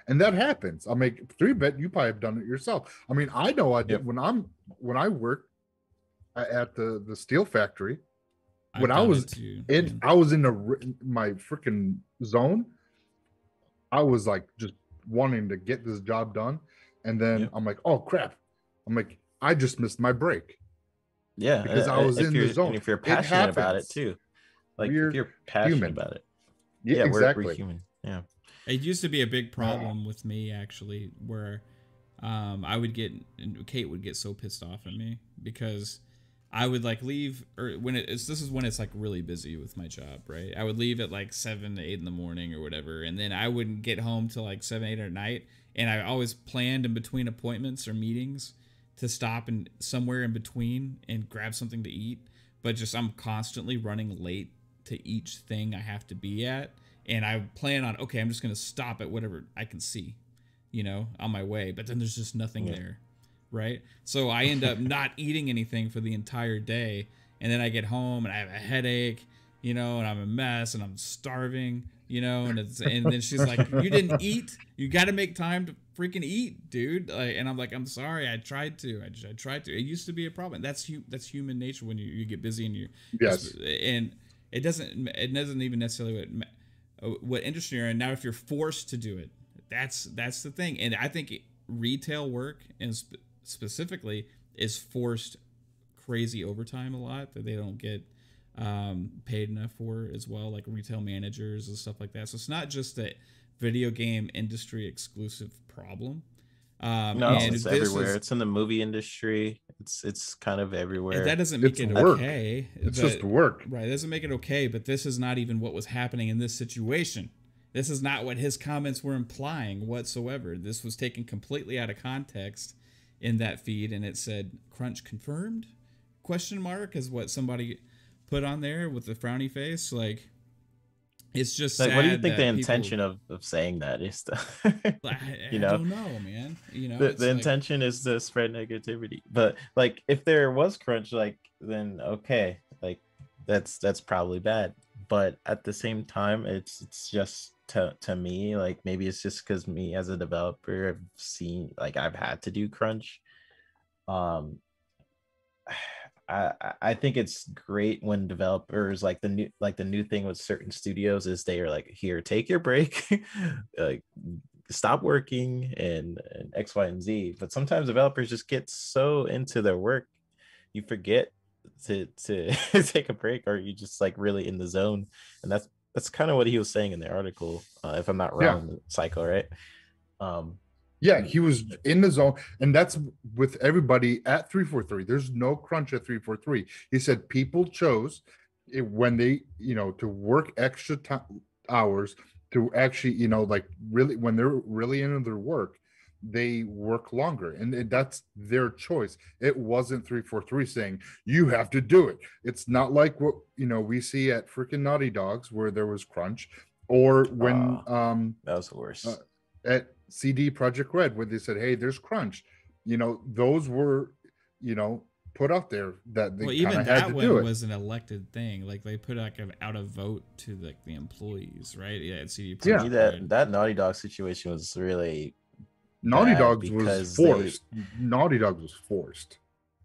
And that happens. I mean, 3-bit, you probably have done it yourself. I mean, I know I did. Yep. When I worked at the steel factory, when I've I done was it too, in man. I was in my freaking zone. I was like just wanting to get this job done, and then Yep. I'm like, oh crap! I'm like, I just missed my break Yeah, because I was if in you're the zone. and if you're It passionate about it happens. too, like We're if you're passionate human. about it, Yeah, we're exactly. human. Yeah. It used to be a big problem with me actually, where I would get, and Kate would get so pissed off at me because I would like leave, or this is when it's like really busy with my job, right? I would leave at like 7 to 8 in the morning or whatever, and then I wouldn't get home till like 7, 8 at night, and I always planned in between appointments or meetings to stop in somewhere in between and grab something to eat, but just I'm constantly running late to each thing I have to be at, and I plan on, okay, I'm just gonna stop at whatever I can see, on my way, but then there's just nothing there, right? So I end up not eating anything for the entire day, and then I get home and I have a headache, and I'm a mess and I'm starving, and then she's like, you didn't eat, you got to make time to freaking eat, dude. And I'm like, I'm sorry, I tried to. It used to be a problem. That's human nature when you get busy and Yes. and it doesn't even necessarily what industry you're in. Now if you're forced to do it, that's the thing. And I think retail work, and specifically, is forced crazy overtime a lot that they don't get paid enough for as well, like retail managers and stuff like that. So it's not just a video game industry exclusive problem. No, and it's everywhere. It's in the movie industry. It's kind of everywhere. That doesn't make It's it work. okay. It's just work. Right. It doesn't make it okay, but this is not even what was happening in this situation. This is not what his comments were implying whatsoever. This was taken completely out of context in that feed, and it said crunch confirmed ? Is what somebody put on there with the frowny face. Like, it's just like, sad. what do you think the that intention of saying that is? I You know, don't know, man. the intention is to spread negativity. But like, if there was crunch, like, then okay, like that's probably bad. But at the same time, it's just to me, like, maybe it's just because me as a developer, I've seen, like, I've had to do crunch. I think it's great when developers, like the new thing with certain studios is they are like, here, take your break, like, stop working and X, Y, and Z. But sometimes developers just get so into their work, you forget to take a break, or you just like really in the zone. And that's kind of what he was saying in the article, if I'm not wrong, Psycho, right? Yeah, he was in the zone, and that's with everybody at 343. There's no crunch at 343. He said people chose when they, to work extra hours to actually, like, really, when they're really into their work, they work longer, and that's their choice. It wasn't 343 saying you have to do it. It's not like what we see at freaking Naughty Dogs, where there was crunch, or when that was the worst. At CD Project Red, where they said, hey, there's crunch. Those were put out there that they even that one was an elected thing. Like, they put like out a vote to like the employees, right? Yeah, at CD Projekt Red. That Naughty Dog situation was really Naughty Dogs was forced. Naughty Dogs was forced.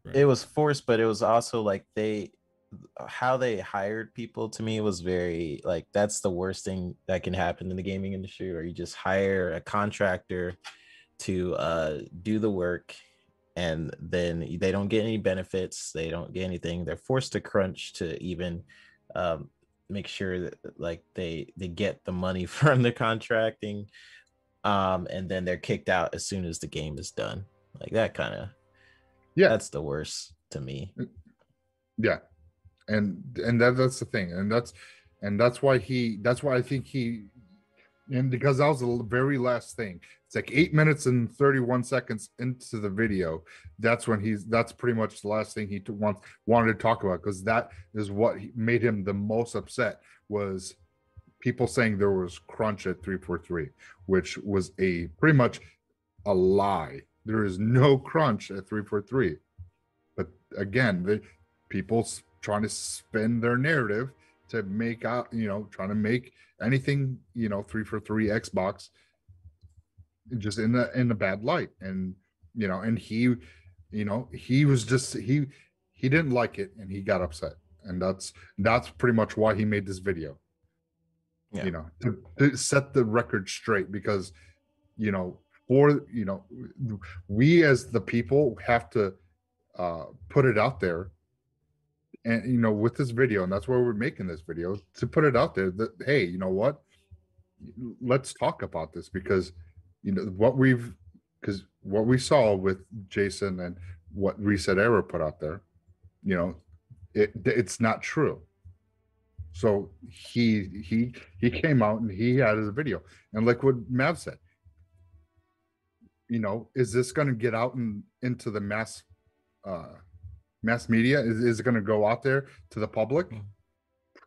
Right. It was forced, but it was also like how they hired people, to me, was very, like, that's the worst thing that can happen in the gaming industry, where you just hire a contractor to do the work, and then they don't get any benefits, they don't get anything, they're forced to crunch to even make sure that, like, they get the money from the contracting. and then they're kicked out as soon as the game is done. Like that kind of, Yeah, that's the worst to me. yeah, and that's the thing, and that's why I think he, and because that was the very last thing. It's like 8 minutes and 31 seconds into the video. That's when that's pretty much the last thing he wanted to talk about, because that is what made him the most upset, was people saying there was crunch at 343, which was pretty much a lie. There is no crunch at 343. But again, the people trying to spin their narrative to make out, trying to make anything, 343 Xbox just in the bad light. And and he was just he didn't like it, and he got upset. And that's pretty much why he made this video. Yeah. To set the record straight, because we as the people have to put it out there, and with this video, and that's why we're making this video, to put it out there that, hey, you know what, let's talk about this, because what we saw with Jason and what Reset Era put out there, it's not true. So he came out and he had his video, and like what Mav said, is this going to get out into the mass media? Is it going to go out there to the public?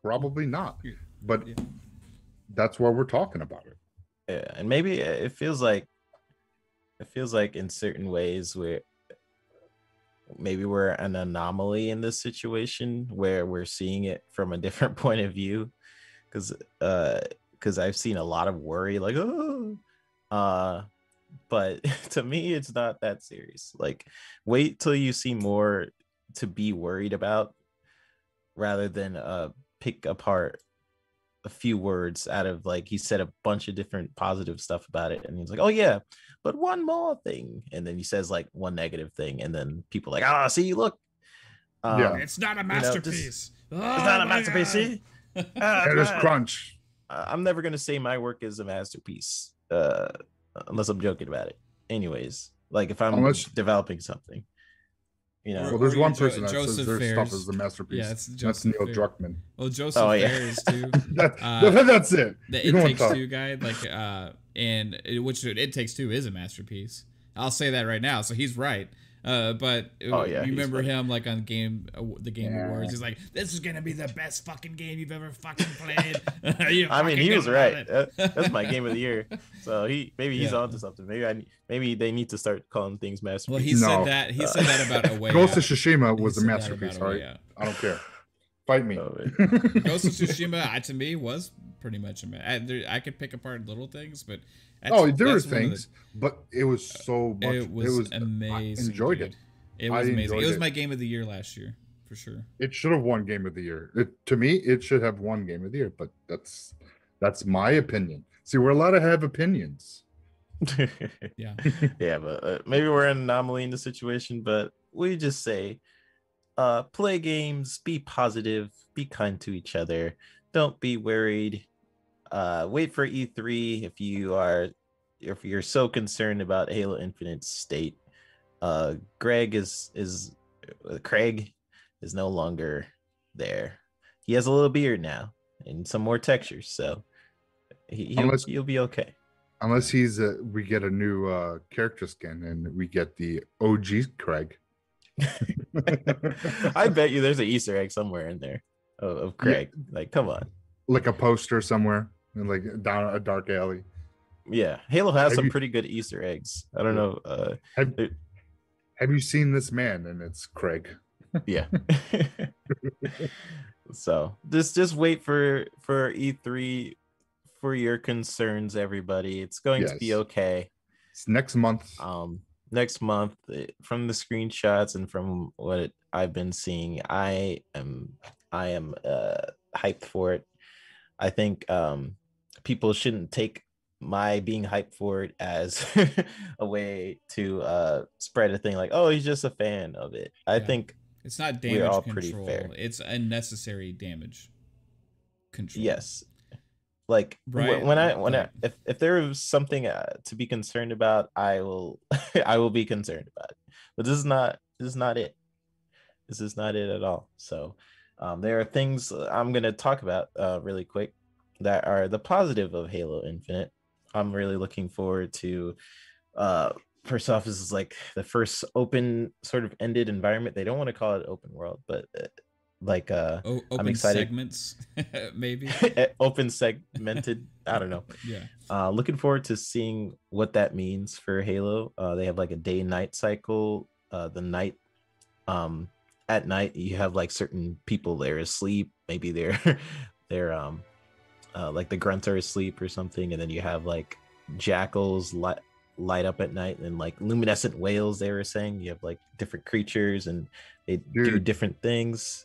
Probably not. But that's why we're talking about it. Yeah, and maybe it feels like in certain ways where maybe we're an anomaly in this situation, where we're seeing it from a different point of view, because I've seen a lot of worry, like, but to me it's not that serious. Like, wait till you see more to be worried about, rather than pick apart a few words out of, like, he said a bunch of different positive stuff about it, and he's like, oh yeah, but one more thing, and then he says like one negative thing, and then people are like, see, look, it's not a masterpiece. It's not a masterpiece. See? It is crunch. I'm never gonna say my work is a masterpiece, unless I'm joking about it. Anyways, like if I'm developing something, well, there's one person that Joseph says their Fares. stuff is a masterpiece. Yeah, that's Neil Druckmann. Well, Joseph Fares too. That's it. The It Takes Two guy, like, which It Takes Two is a masterpiece. I'll say that right now. So he's right. But you remember him, like, on the Game Awards? He's like, "This is gonna be the best fucking game you've ever fucking played." I mean, he was right. That's my game of the year. So he's onto something. Maybe they need to start calling things masterpieces. Well, he said that. He said that about A Way Out. Ghost of Tsushima was a masterpiece, right? I don't care. Fight me. Ghost of Tsushima, to me, was pretty much I could pick apart little things, but there were things, but it was so much. It was amazing. I enjoyed it. It was amazing. It was my game of the year last year, for sure. It should have won game of the year. To me, it should have won game of the year, but that's my opinion. See, we're allowed to have opinions. Yeah. Yeah, but maybe we're an anomaly in the situation, but we just say, play games, be positive, be kind to each other, don't be worried. Wait for E3 if you're so concerned about Halo Infinite's state. Craig is no longer there. He has a little beard now and some more textures, so he'll be okay. Unless we get a new character skin and we get the OG Craig. I bet you there's an Easter egg somewhere in there of Craig. Yeah. Like, come on. Like a poster somewhere, and like down a dark alley. Yeah, Halo has some pretty good Easter eggs. I don't know. Have you seen this man? And it's Craig. Yeah. So just wait for E3 for your concerns, everybody. It's going to be okay. It's next month. Next month, from the screenshots and from what I've been seeing, I am hyped for it. I think people shouldn't take my being hyped for it as a way to spread a thing like, oh, he's just a fan of it. I think it's not damage we're all control. pretty fair. It's unnecessary damage control. Yes. Like Right, when I like- if there is something to be concerned about, I will I will be concerned about it. But this is not it. This is not it at all. So there are things I'm gonna talk about really quick that are the positive of Halo Infinite. I'm really looking forward to first off, this is like the first open sort of ended environment. They don't want to call it open world, but like I'm open excited. segments, maybe. Open segmented. I don't know. Yeah. Looking forward to seeing what that means for Halo. They have like a day night cycle. The night, at night you have like certain people there asleep. Maybe they're they're like the grunts are asleep or something, and then you have like jackals light up at night, and like luminescent whales. They were saying you have like different creatures, and they do different things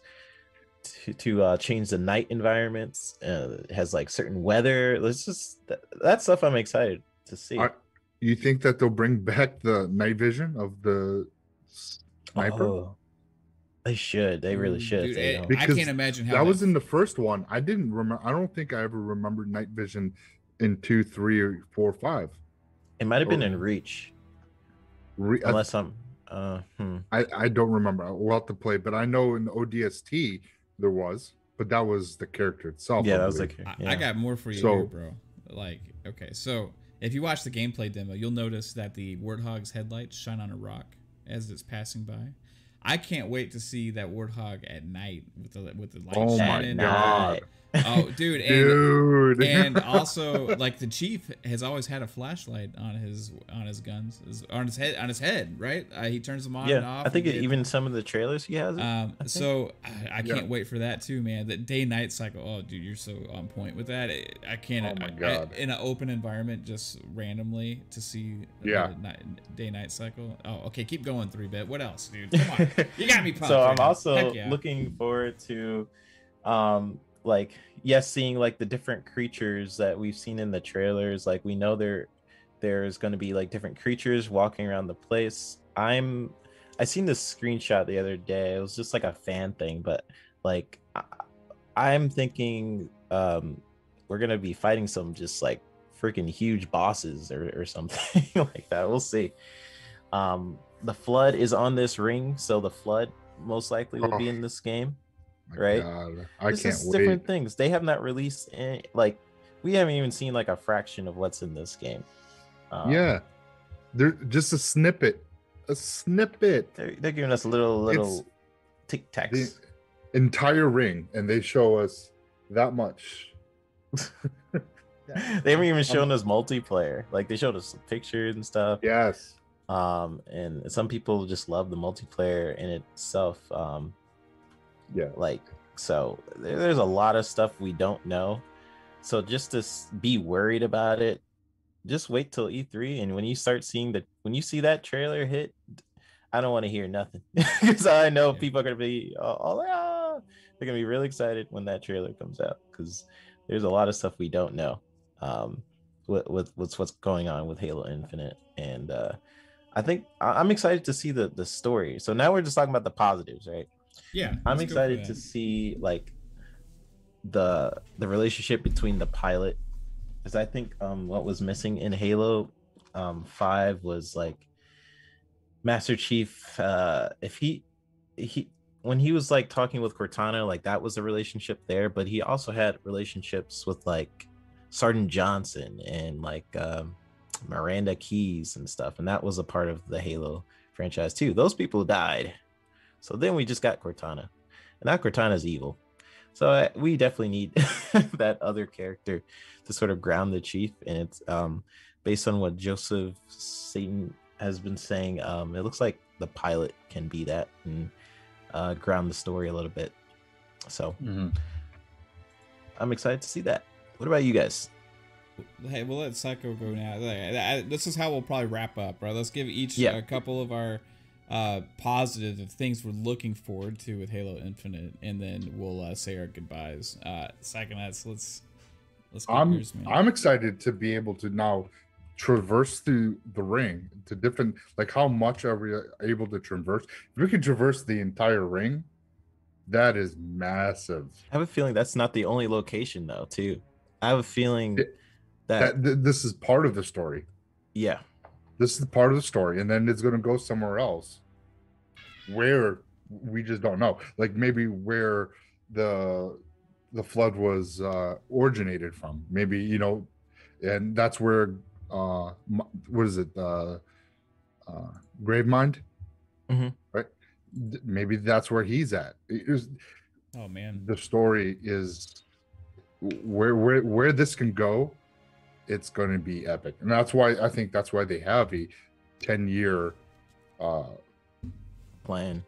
to change the night environments. It has like certain weather. Let's just that stuff I'm excited to see. You think that they'll bring back the night vision of the sniper? Oh, they should. They really should. Dude, They don't. I Because can't imagine how that was in the first one. I didn't remember. I don't think I ever remembered night vision in 2, 3, or 4, 5. It might have been in Reach, unless I'm. I don't remember. We'll have to play, but I know in the ODST there was, but that was the character itself. Yeah, I that was believe. like. I got more for you here, bro. Like, okay, so if you watch the gameplay demo, you'll notice that the Warthog's headlights shine on a rock as it's passing by. I can't wait to see that Warthog at night with the light Oh shining. my god! Oh, dude, Dude. and also like the chief has always had a flashlight on his guns, on his head, right? He turns them on and off. I think even some of the trailers he has. So I can't wait for that too, man. That day night cycle. Oh, dude, you're so on point with that. I can't. Oh my god! In an open environment, just randomly to see the day night cycle. Oh, okay, keep going, 3-bit. What else, dude? Come on, you got me pumped. So I'm now. also looking forward to like seeing like the different creatures that we've seen in the trailers. Like we know there's going to be like different creatures walking around the place. I seen this screenshot the other day. It was just like a fan thing, but like I'm thinking we're going to be fighting some just like freaking huge bosses or something like that. We'll see. The Flood is on this ring, so the Flood most likely will be in this game. Right, God, I can't wait. Different things they have not released. Like we haven't even seen like a fraction of what's in this game. They're just a snippet. They're giving us little tic tacs. The entire ring, and they show us that much. They haven't even shown us multiplayer. Like they showed us pictures and stuff. Yes. And some people just love the multiplayer in itself. Like, so there's a lot of stuff we don't know. So just to be worried about it, just wait till E3. And when you start seeing when you see that trailer hit, I don't want to hear nothing. Because I know people are going to be they're going to be really excited when that trailer comes out. Because there's a lot of stuff we don't know with what's going on with Halo Infinite. And I think I'm excited to see the story. So now we're just talking about the positives, right? Yeah, I'm excited to see like the relationship between the pilot, because I think what was missing in Halo 5 was like Master Chief. If he when he was like talking with Cortana, like that was a relationship there, but he also had relationships with like Sergeant Johnson and like Miranda Keyes and stuff, and that was a part of the Halo franchise too. Those people died. So then we just got Cortana, and now Cortana's evil. So we definitely need that other character to sort of ground the chief. And it's based on what Joseph Satan has been saying. It looks like the pilot can be that and ground the story a little bit. So I'm excited to see that. What about you guys? Hey, we'll let Psycho go now. This is how we'll probably wrap up, bro. Let's give each a couple of our positive things we're looking forward to with Halo Infinite, and then we'll say our goodbyes. Psychonauts, let's get yours, man. I'm excited to be able to now traverse through the ring to different, like how much are we able to traverse? If we can traverse the entire ring, that is massive. I have a feeling that's not the only location though, too. I have a feeling that This is part of the story. yeah, This is part of the story, and then it's going to go somewhere else where we just don't know. Like maybe where the flood was originated from. Maybe, you know, and that's where what is it? Gravemind, Mhm. right? Maybe that's where he's at. Oh man. The story is where this can go. It's going to be epic, and that's why I think that's why they have a 10-year plan.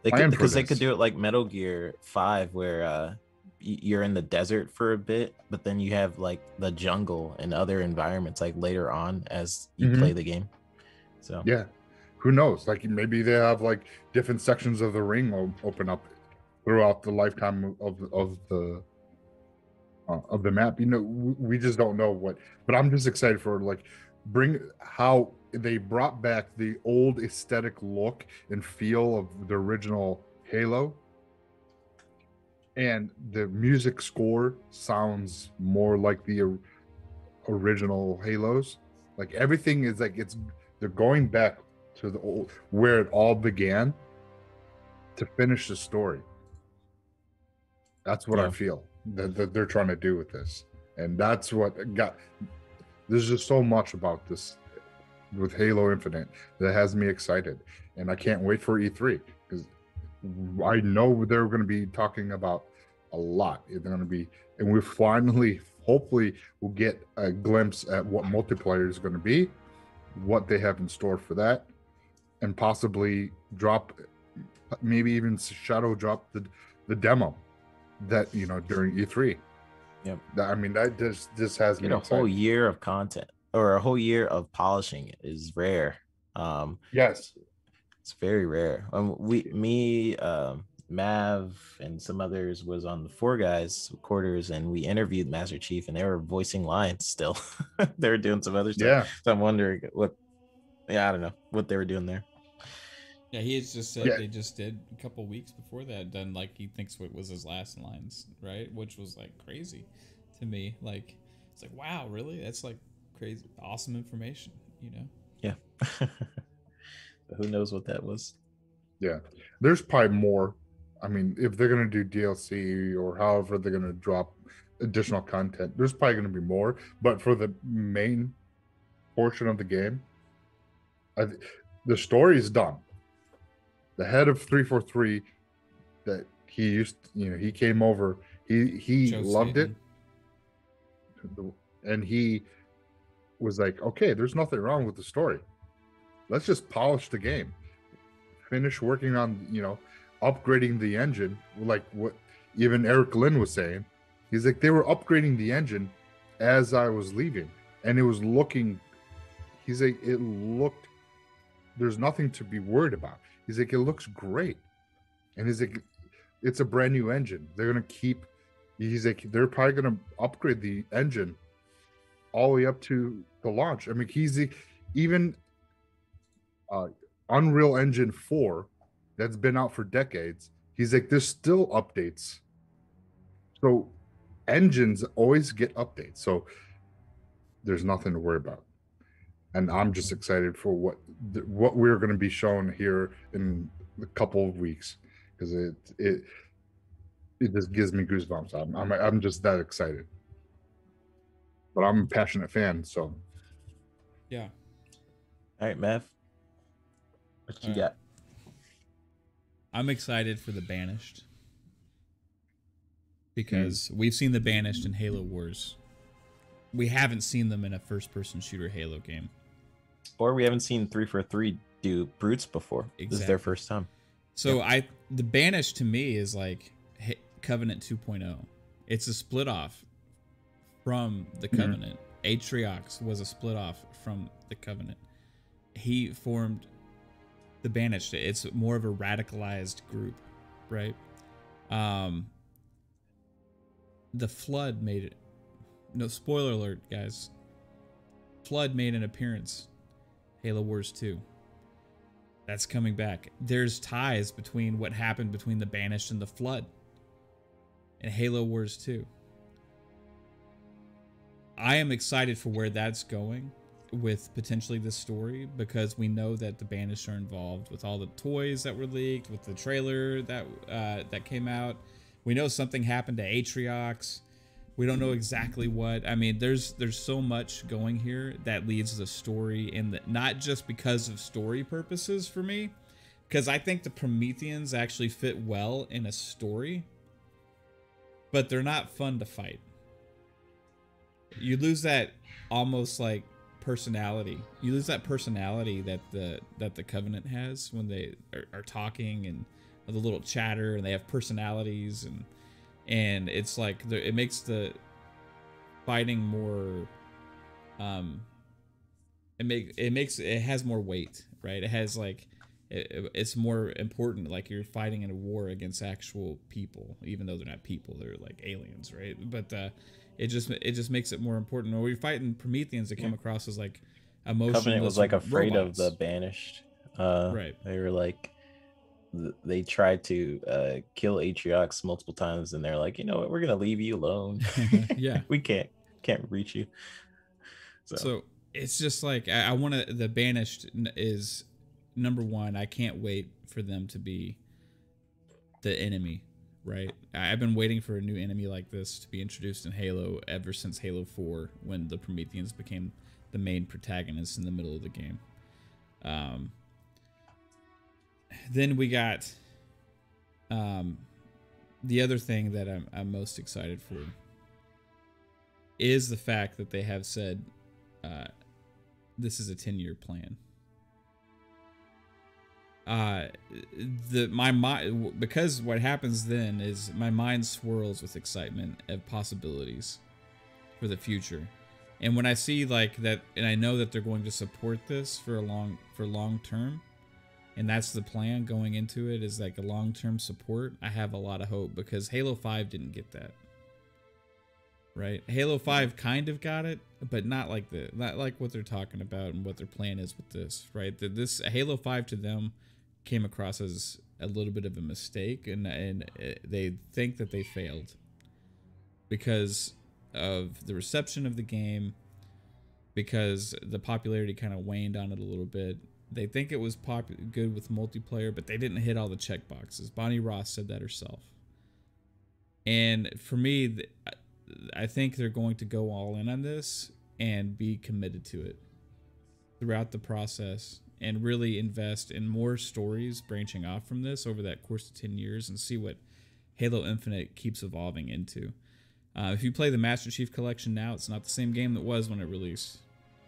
They plan could, for because they could this. do it like Metal Gear 5, where you're in the desert for a bit, but then you have like the jungle and other environments like later on as you play the game. So yeah, who knows? Like maybe they have like different sections of the ring open up throughout the lifetime of the map. You know, we just don't know what. But I'm just excited for like bring how they brought back the old aesthetic look and feel of the original Halo. And the music score sounds more like the original Halos. Like everything is like they're going back to the old where it all began to finish the story. That's what I feel that they're trying to do with this, and that's what got. There's just so much about this with Halo Infinite that has me excited, and I can't wait for E3 because I know they're going to be talking about a lot. They're going to be, and we finally, hopefully, will get a glimpse at what multiplayer is going to be, what they have in store for that, and possibly drop, maybe even shadow drop the demo that, you know, during E3. Yep. I mean, that just has me a excited. whole year of content or a whole year of polishing is rare. Yes, it's very rare. Me, Mav, and some others was on the Four Guys quarters, and we interviewed Master Chief, and they were voicing lines still. They were doing some other stuff. Yeah. So I'm wondering what. Yeah, I don't know what they were doing there. Yeah, he has just said they just did a couple weeks before that done like he thinks what was his last lines, right? Which was like crazy to me. Like it's like, wow, really? That's like crazy, awesome information, you know? Yeah. Who knows what that was? Yeah, there's probably more. I mean, if they're gonna do DLC or however they're gonna drop additional content, there's probably gonna be more. But for the main portion of the game, the story is done. The head of 343 that he used, you know, he came over. He loved it, and he was like, okay, there's nothing wrong with the story. Let's just polish the game. Finish working on, you know, upgrading the engine, like what even Eric Lynn was saying. He's like, they were upgrading the engine as I was leaving, and it was looking. He's like, it looked. There's nothing to be worried about. He's like, it looks great, and he's like, it's a brand new engine. They're gonna keep. He's like, they're probably gonna upgrade the engine all the way up to the launch. I mean, he's even Unreal Engine 4 that's been out for decades. He's like, there's still updates. So engines always get updates. So there's nothing to worry about. And I'm just excited for what we're going to be shown here in a couple of weeks, because it just gives me goosebumps. I'm just that excited. But I'm a passionate fan, so yeah. All right, Mav, what you got? I'm excited for the Banished because we've seen the Banished in Halo Wars. We haven't seen them in a first-person shooter Halo game. Or we haven't seen 343 do brutes before. Exactly. This is their first time. So the Banished to me is like Covenant 2.0. It's a split off from the Covenant. Atriox was a split off from the Covenant. He formed the Banished. It's more of a radicalized group, right? The Flood made it. No, spoiler alert, guys. Flood made an appearance. Halo Wars 2. That's coming back. There's ties between what happened between the Banished and the Flood in Halo Wars 2. I am excited for where that's going with potentially this story, because we know that the Banished are involved with all the toys that were leaked, with the trailer that came out. We know something happened to Atriox. We don't know exactly what. I mean, there's so much going here that leads the story, and not just because of story purposes for me, because I think the Prometheans actually fit well in a story, but they're not fun to fight. You lose that almost like personality. You lose that personality that the Covenant has when they are talking, and the little chatter, and they have personalities, and it's like it makes the fighting more it has more weight, right? It has like it's more important, like you're fighting in a war against actual people, even though they're not people, they're like aliens, right? But it just makes it more important. When we're fighting Prometheans, it came across as like emotionless. Covenant was like afraid robots. of the Banished. Right. They were like, they tried to kill Atriox multiple times, and they're like, you know what, we're gonna leave you alone. Yeah. We can't reach you. So it's just like I want to. The Banished is number one. I can't wait for them to be the enemy. Right, I've been waiting for a new enemy like this to be introduced in Halo ever since Halo 4, when the Prometheans became the main protagonists in the middle of the game. Then we got the other thing that I'm most excited for is the fact that they have said this is a 10-year plan. My mind, because what happens then is my mind swirls with excitement of possibilities for the future, and when I see like that, and I know that they're going to support this for long term, and that's the plan going into it, is like a long-term support. I have a lot of hope, because Halo 5 didn't get that. Right, Halo 5 kind of got it, but not like what they're talking about and what their plan is with this. Right, this Halo 5 to them came across as a little bit of a mistake, and they think that they failed because of the reception of the game, because the popularity kind of waned on it a little bit. They think it was good with multiplayer, but they didn't hit all the check boxes. Bonnie Ross said that herself. And for me, I think they're going to go all in on this and be committed to it throughout the process, and really invest in more stories branching off from this over that course of 10 years, and see what Halo Infinite keeps evolving into. If you play the Master Chief Collection now, it's not the same game that was when it released,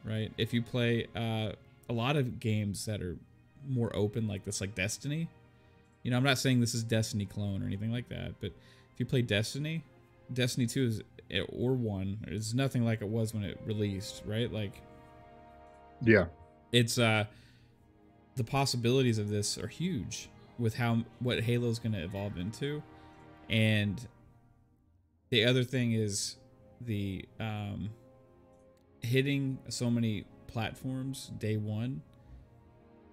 right? If you play a lot of games that are more open like this, like Destiny, you know, I'm not saying this is Destiny clone or anything like that, but if you play Destiny 2 is, or 1, is nothing like it was when it released, right? Like, yeah, it's the possibilities of this are huge with what Halo's going to evolve into. And the other thing is the hitting so many platforms day one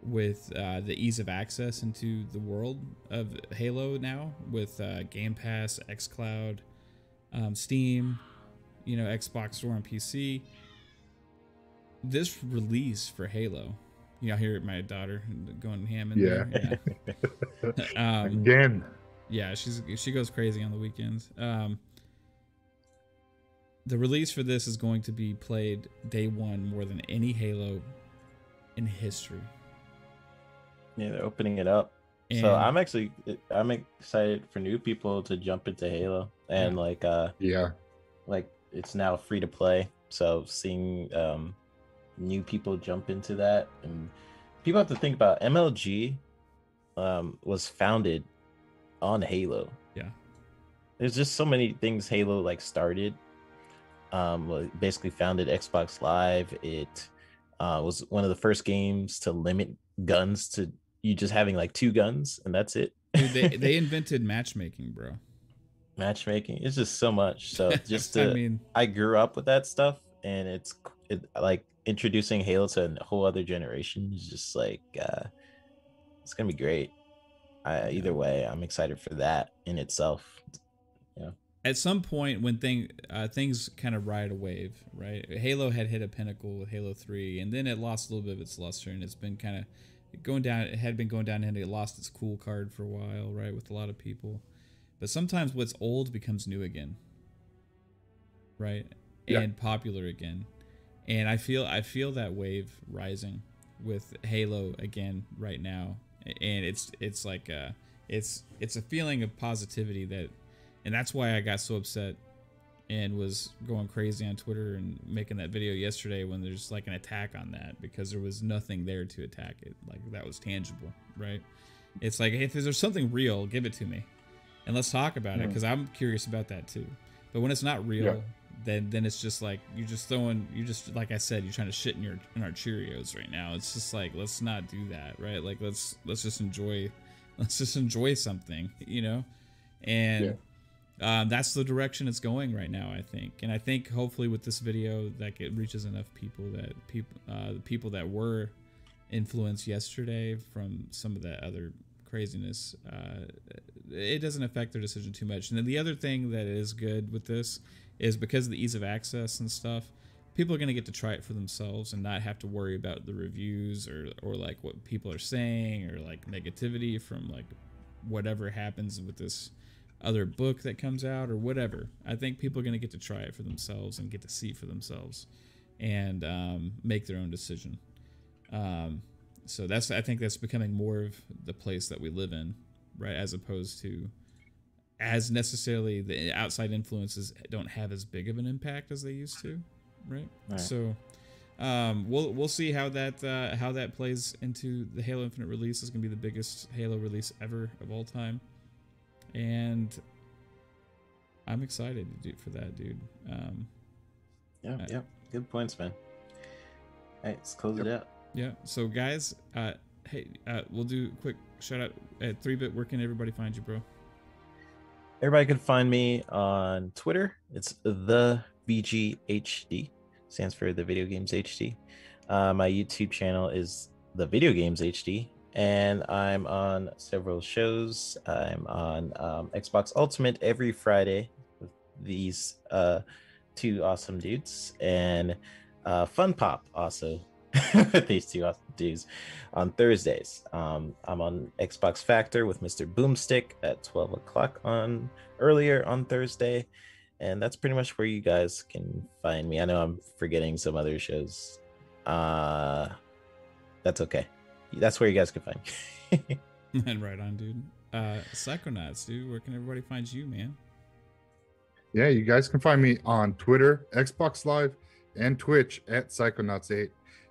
with the ease of access into the world of Halo now, with Game Pass, xCloud, Steam, you know, Xbox Store on PC. This release for Halo, you know, I hear my daughter going ham in there. Yeah. Again. Yeah, she goes crazy on the weekends. The release for this is going to be played day one more than any Halo in history. Yeah, they're opening it up. And so I'm excited for new people to jump into Halo, and like it's now free to play. So seeing new people jump into that, and people have to think about MLG was founded on Halo. Yeah, there's just so many things Halo like started. Basically founded Xbox Live. It was one of the first games to limit guns to you just having like 2 guns and that's it. Dude, they invented matchmaking, bro. Matchmaking, it's just so much. So just to, I grew up with that stuff, and it like introducing Halo to a whole other generation is just like it's gonna be great. Either way, I'm excited for that in itself. Yeah. at some point when things kind of ride a wave, right? Halo had hit a pinnacle with Halo 3, and then it lost a little bit of its luster, and it's been kind of going down. It had been going down, and it lost its cool card for a while, right, with a lot of people. But sometimes what's old becomes new again, right? Yeah. And popular again. And I feel that wave rising with Halo again right now, and it's like it's a feeling of positivity that. And that's why I got so upset and was going crazy on Twitter and making that video yesterday when there's like an attack on that, because there was nothing there to attack it. Like, that was tangible, right? It's like, hey, if there's something real, give it to me and let's talk about it, because I'm curious about that too. But when it's not real, then it's just like you're just like I said, you're trying to shit in our Cheerios right now. It's just like, let's not do that, right? Like, let's just enjoy something, you know? And that's the direction it's going right now, I think. And I think hopefully with this video that it reaches enough people that the people that were influenced yesterday from some of that other craziness, it doesn't affect their decision too much. And then the other thing that is good with this is because of the ease of access and stuff, people are going to get to try it for themselves and not have to worry about the reviews or like what people are saying or like negativity from like whatever happens with this other book that comes out or whatever. I think people are going to get to try it for themselves and get to see for themselves and make their own decision. So I think that's becoming more of the place that we live in, right? As opposed to as necessarily the outside influences don't have as big of an impact as they used to, right? So we'll see how that plays into the Halo Infinite release. It's going to be the biggest Halo release ever of all time. And I'm excited for that, dude. Yeah. Good points, man. All right, let's close it out. Yeah. So, guys, hey, we'll do a quick shout out at 3-Bit. Where can everybody find you, bro? Everybody can find me on Twitter. It's the VGHD, stands for the Video Games HD. My YouTube channel is the Video Games HD. And I'm on several shows. I'm on Xbox Ultimate every Friday with these two awesome dudes, and Fun Pop also with these two awesome dudes on Thursdays. I'm on Xbox Factor with Mr. Boomstick at 12 o'clock earlier on Thursday, and that's pretty much where you guys can find me. I know I'm forgetting some other shows. That's okay. That's where you guys can find me. And right on, dude. Psychonauts, dude. Where can everybody find you, man? Yeah, you guys can find me on Twitter, Xbox Live, and Twitch at Psychonauts8.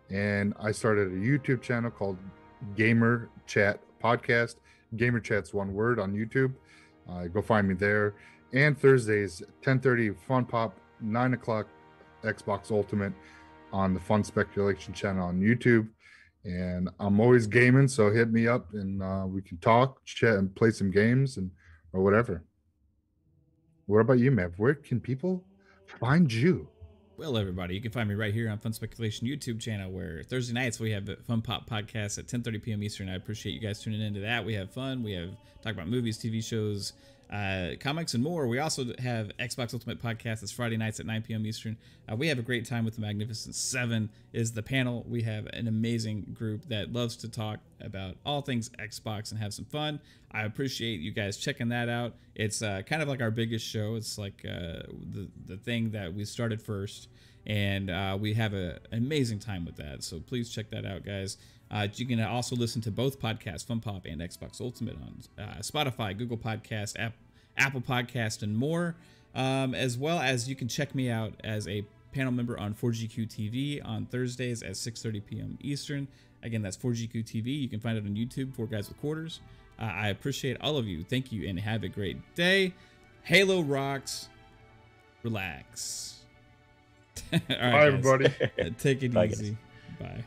And I started a YouTube channel called Gamer Chat Podcast. Gamer Chat's one word on YouTube. Go find me there. And Thursdays, 10:30 Fun Pop, 9 o'clock Xbox Ultimate on the Fun Speculation channel on YouTube. And I'm always gaming, so hit me up and we can talk, chat, and play some games or whatever. What about you, Mav? Where can people find you? Well, everybody, you can find me right here on Fun Speculation YouTube channel, where Thursday nights we have the Fun Pop podcast at 10:30 p.m. Eastern. I appreciate you guys tuning into that. We have fun. We have talk about movies, TV shows, comics, and more. We also have Xbox Ultimate Podcast. It's Friday nights at 9 p.m. Eastern. We have a great time with the Magnificent Seven is the panel. We have an amazing group that loves to talk about all things Xbox and have some fun. I appreciate you guys checking that out. It's kind of like our biggest show. It's like the thing that we started first, and we have an amazing time with that. So please check that out, guys. You can also listen to both podcasts, Fun Pop and Xbox Ultimate, on Spotify, Google Podcast, Apple Podcast, and more. As well as you can check me out as a panel member on 4GQ TV on Thursdays at 6:30 p.m. Eastern. Again, that's 4GQ TV. You can find it on YouTube, 4 Guys with Quarters. I appreciate all of you. Thank you, and have a great day. Halo rocks. Relax. All right, bye, everybody. Take it Bye, easy. guys. Bye.